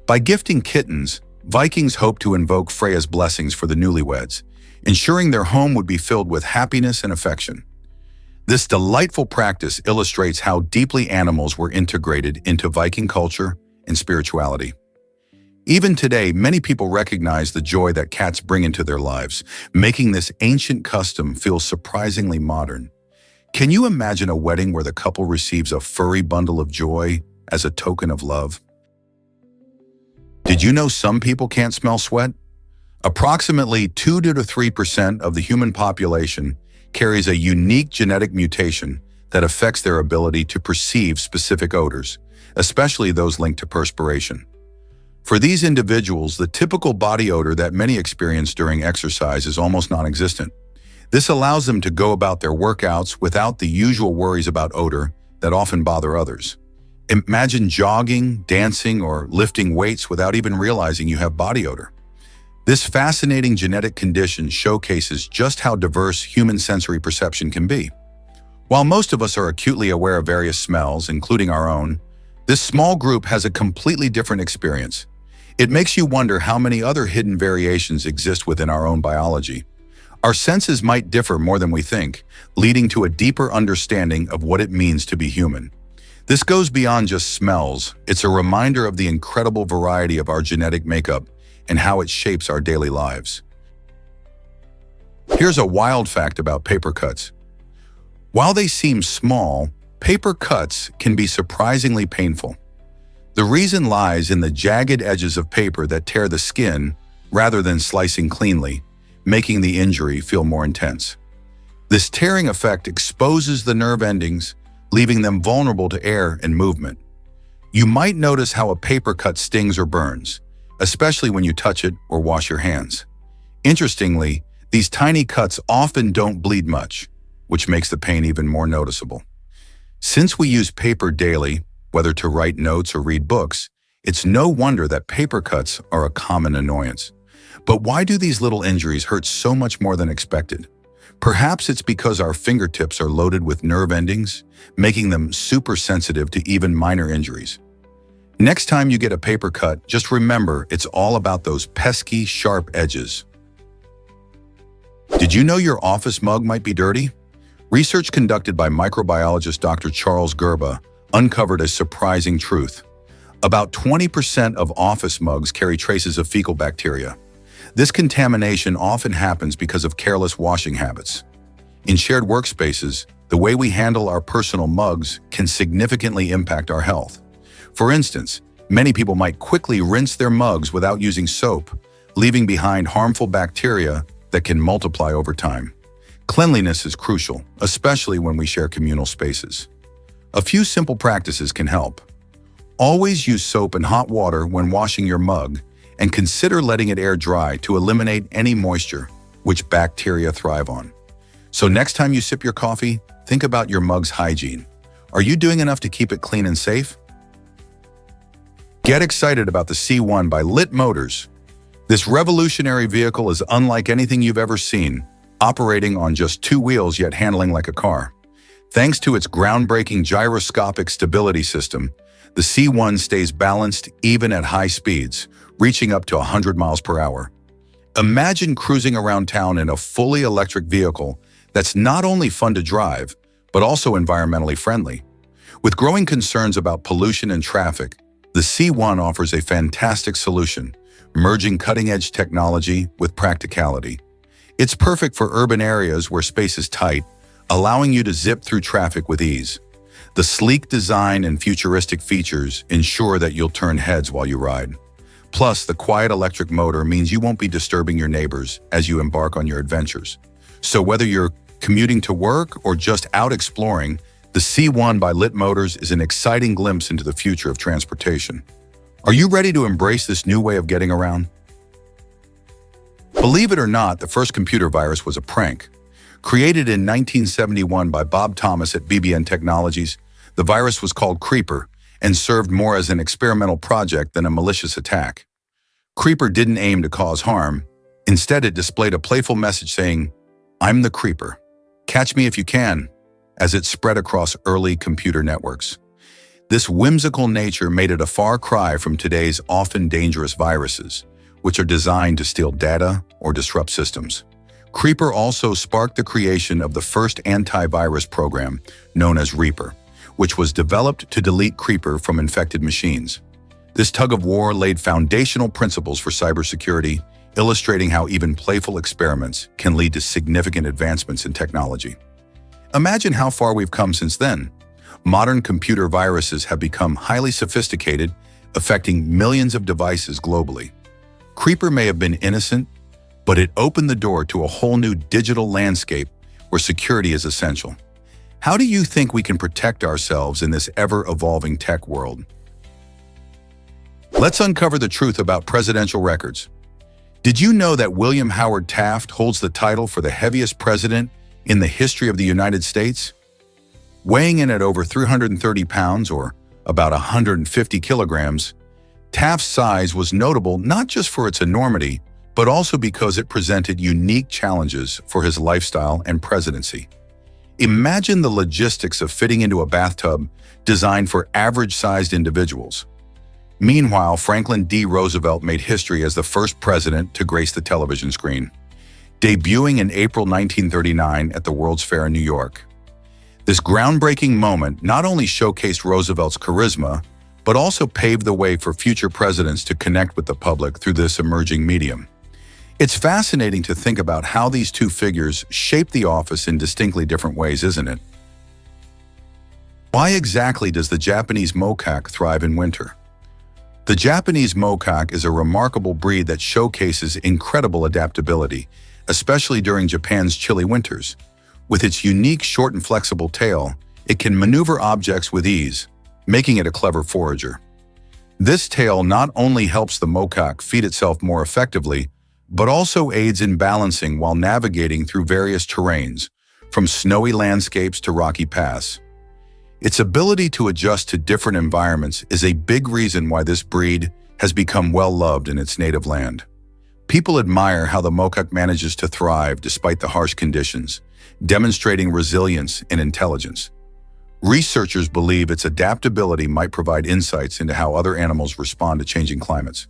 By gifting kittens, Vikings hoped to invoke Freya's blessings for the newlyweds, ensuring their home would be filled with happiness and affection. This delightful practice illustrates how deeply animals were integrated into Viking culture and spirituality. Even today, many people recognize the joy that cats bring into their lives, making this ancient custom feel surprisingly modern. Can you imagine a wedding where the couple receives a furry bundle of joy as a token of love? Did you know some people can't smell sweat? Approximately 2 to 3% of the human population carries a unique genetic mutation that affects their ability to perceive specific odors, especially those linked to perspiration. For these individuals, the typical body odor that many experience during exercise is almost non-existent. This allows them to go about their workouts without the usual worries about odor that often bother others. Imagine jogging, dancing, or lifting weights without even realizing you have body odor. This fascinating genetic condition showcases just how diverse human sensory perception can be. While most of us are acutely aware of various smells, including our own, this small group has a completely different experience. It makes you wonder how many other hidden variations exist within our own biology. Our senses might differ more than we think, leading to a deeper understanding of what it means to be human. This goes beyond just smells. It's a reminder of the incredible variety of our genetic makeup and how it shapes our daily lives. Here's a wild fact about paper cuts. While they seem small, paper cuts can be surprisingly painful. The reason lies in the jagged edges of paper that tear the skin rather than slicing cleanly, making the injury feel more intense. This tearing effect exposes the nerve endings, leaving them vulnerable to air and movement. You might notice how a paper cut stings or burns, especially when you touch it or wash your hands. Interestingly, these tiny cuts often don't bleed much, which makes the pain even more noticeable. Since we use paper daily, whether to write notes or read books, it's no wonder that paper cuts are a common annoyance. But why do these little injuries hurt so much more than expected? Perhaps it's because our fingertips are loaded with nerve endings, making them super sensitive to even minor injuries. Next time you get a paper cut, just remember it's all about those pesky, sharp edges. Did you know your office mug might be dirty? Research conducted by microbiologist Dr. Charles Gerba uncovered a surprising truth. About 20% of office mugs carry traces of fecal bacteria. This contamination often happens because of careless washing habits. In shared workspaces, the way we handle our personal mugs can significantly impact our health. For instance, many people might quickly rinse their mugs without using soap, leaving behind harmful bacteria that can multiply over time. Cleanliness is crucial, especially when we share communal spaces. A few simple practices can help. Always use soap and hot water when washing your mug, and consider letting it air dry to eliminate any moisture, which bacteria thrive on. So next time you sip your coffee, think about your mug's hygiene. Are you doing enough to keep it clean and safe? Get excited about the C1 by Lit Motors. This revolutionary vehicle is unlike anything you've ever seen, operating on just two wheels yet handling like a car. Thanks to its groundbreaking gyroscopic stability system, the C1 stays balanced even at high speeds, reaching up to 100 miles per hour. Imagine cruising around town in a fully electric vehicle that's not only fun to drive, but also environmentally friendly. With growing concerns about pollution and traffic, the C1 offers a fantastic solution, merging cutting-edge technology with practicality. It's perfect for urban areas where space is tight, allowing you to zip through traffic with ease. The sleek design and futuristic features ensure that you'll turn heads while you ride. Plus, the quiet electric motor means you won't be disturbing your neighbors as you embark on your adventures. So whether you're commuting to work or just out exploring, the C1 by Lit Motors is an exciting glimpse into the future of transportation. Are you ready to embrace this new way of getting around? Believe it or not, the first computer virus was a prank. Created in 1971 by Bob Thomas at BBN Technologies, the virus was called Creeper and served more as an experimental project than a malicious attack. Creeper didn't aim to cause harm. Instead, it displayed a playful message saying, "I'm the Creeper. Catch me if you can," as it spread across early computer networks. This whimsical nature made it a far cry from today's often dangerous viruses, which are designed to steal data or disrupt systems. Creeper also sparked the creation of the first antivirus program, known as Reaper, which was developed to delete Creeper from infected machines. This tug-of-war laid foundational principles for cybersecurity, illustrating how even playful experiments can lead to significant advancements in technology. Imagine how far we've come since then. Modern computer viruses have become highly sophisticated, affecting millions of devices globally. Creeper may have been innocent, but it opened the door to a whole new digital landscape where security is essential. How do you think we can protect ourselves in this ever-evolving tech world? Let's uncover the truth about presidential records. Did you know that William Howard Taft holds the title for the heaviest president in the history of the United States? Weighing in at over 330 pounds, or about 150 kilograms, Taft's size was notable not just for its enormity, but also because it presented unique challenges for his lifestyle and presidency. Imagine the logistics of fitting into a bathtub designed for average-sized individuals. Meanwhile, Franklin D. Roosevelt made history as the first president to grace the television screen, debuting in April 1939 at the World's Fair in New York. This groundbreaking moment not only showcased Roosevelt's charisma, but also paved the way for future presidents to connect with the public through this emerging medium. It's fascinating to think about how these two figures shaped the office in distinctly different ways, isn't it? Why exactly does the Japanese macaque thrive in winter? The Japanese macaque is a remarkable breed that showcases incredible adaptability, especially during Japan's chilly winters. With its unique short and flexible tail, it can maneuver objects with ease, making it a clever forager. This tail not only helps the macaque feed itself more effectively, but also aids in balancing while navigating through various terrains, from snowy landscapes to rocky paths. Its ability to adjust to different environments is a big reason why this breed has become well-loved in its native land. People admire how the macaque manages to thrive despite the harsh conditions, demonstrating resilience and intelligence. Researchers believe its adaptability might provide insights into how other animals respond to changing climates.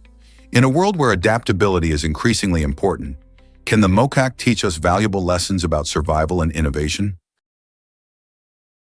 In a world where adaptability is increasingly important, can the macaque teach us valuable lessons about survival and innovation?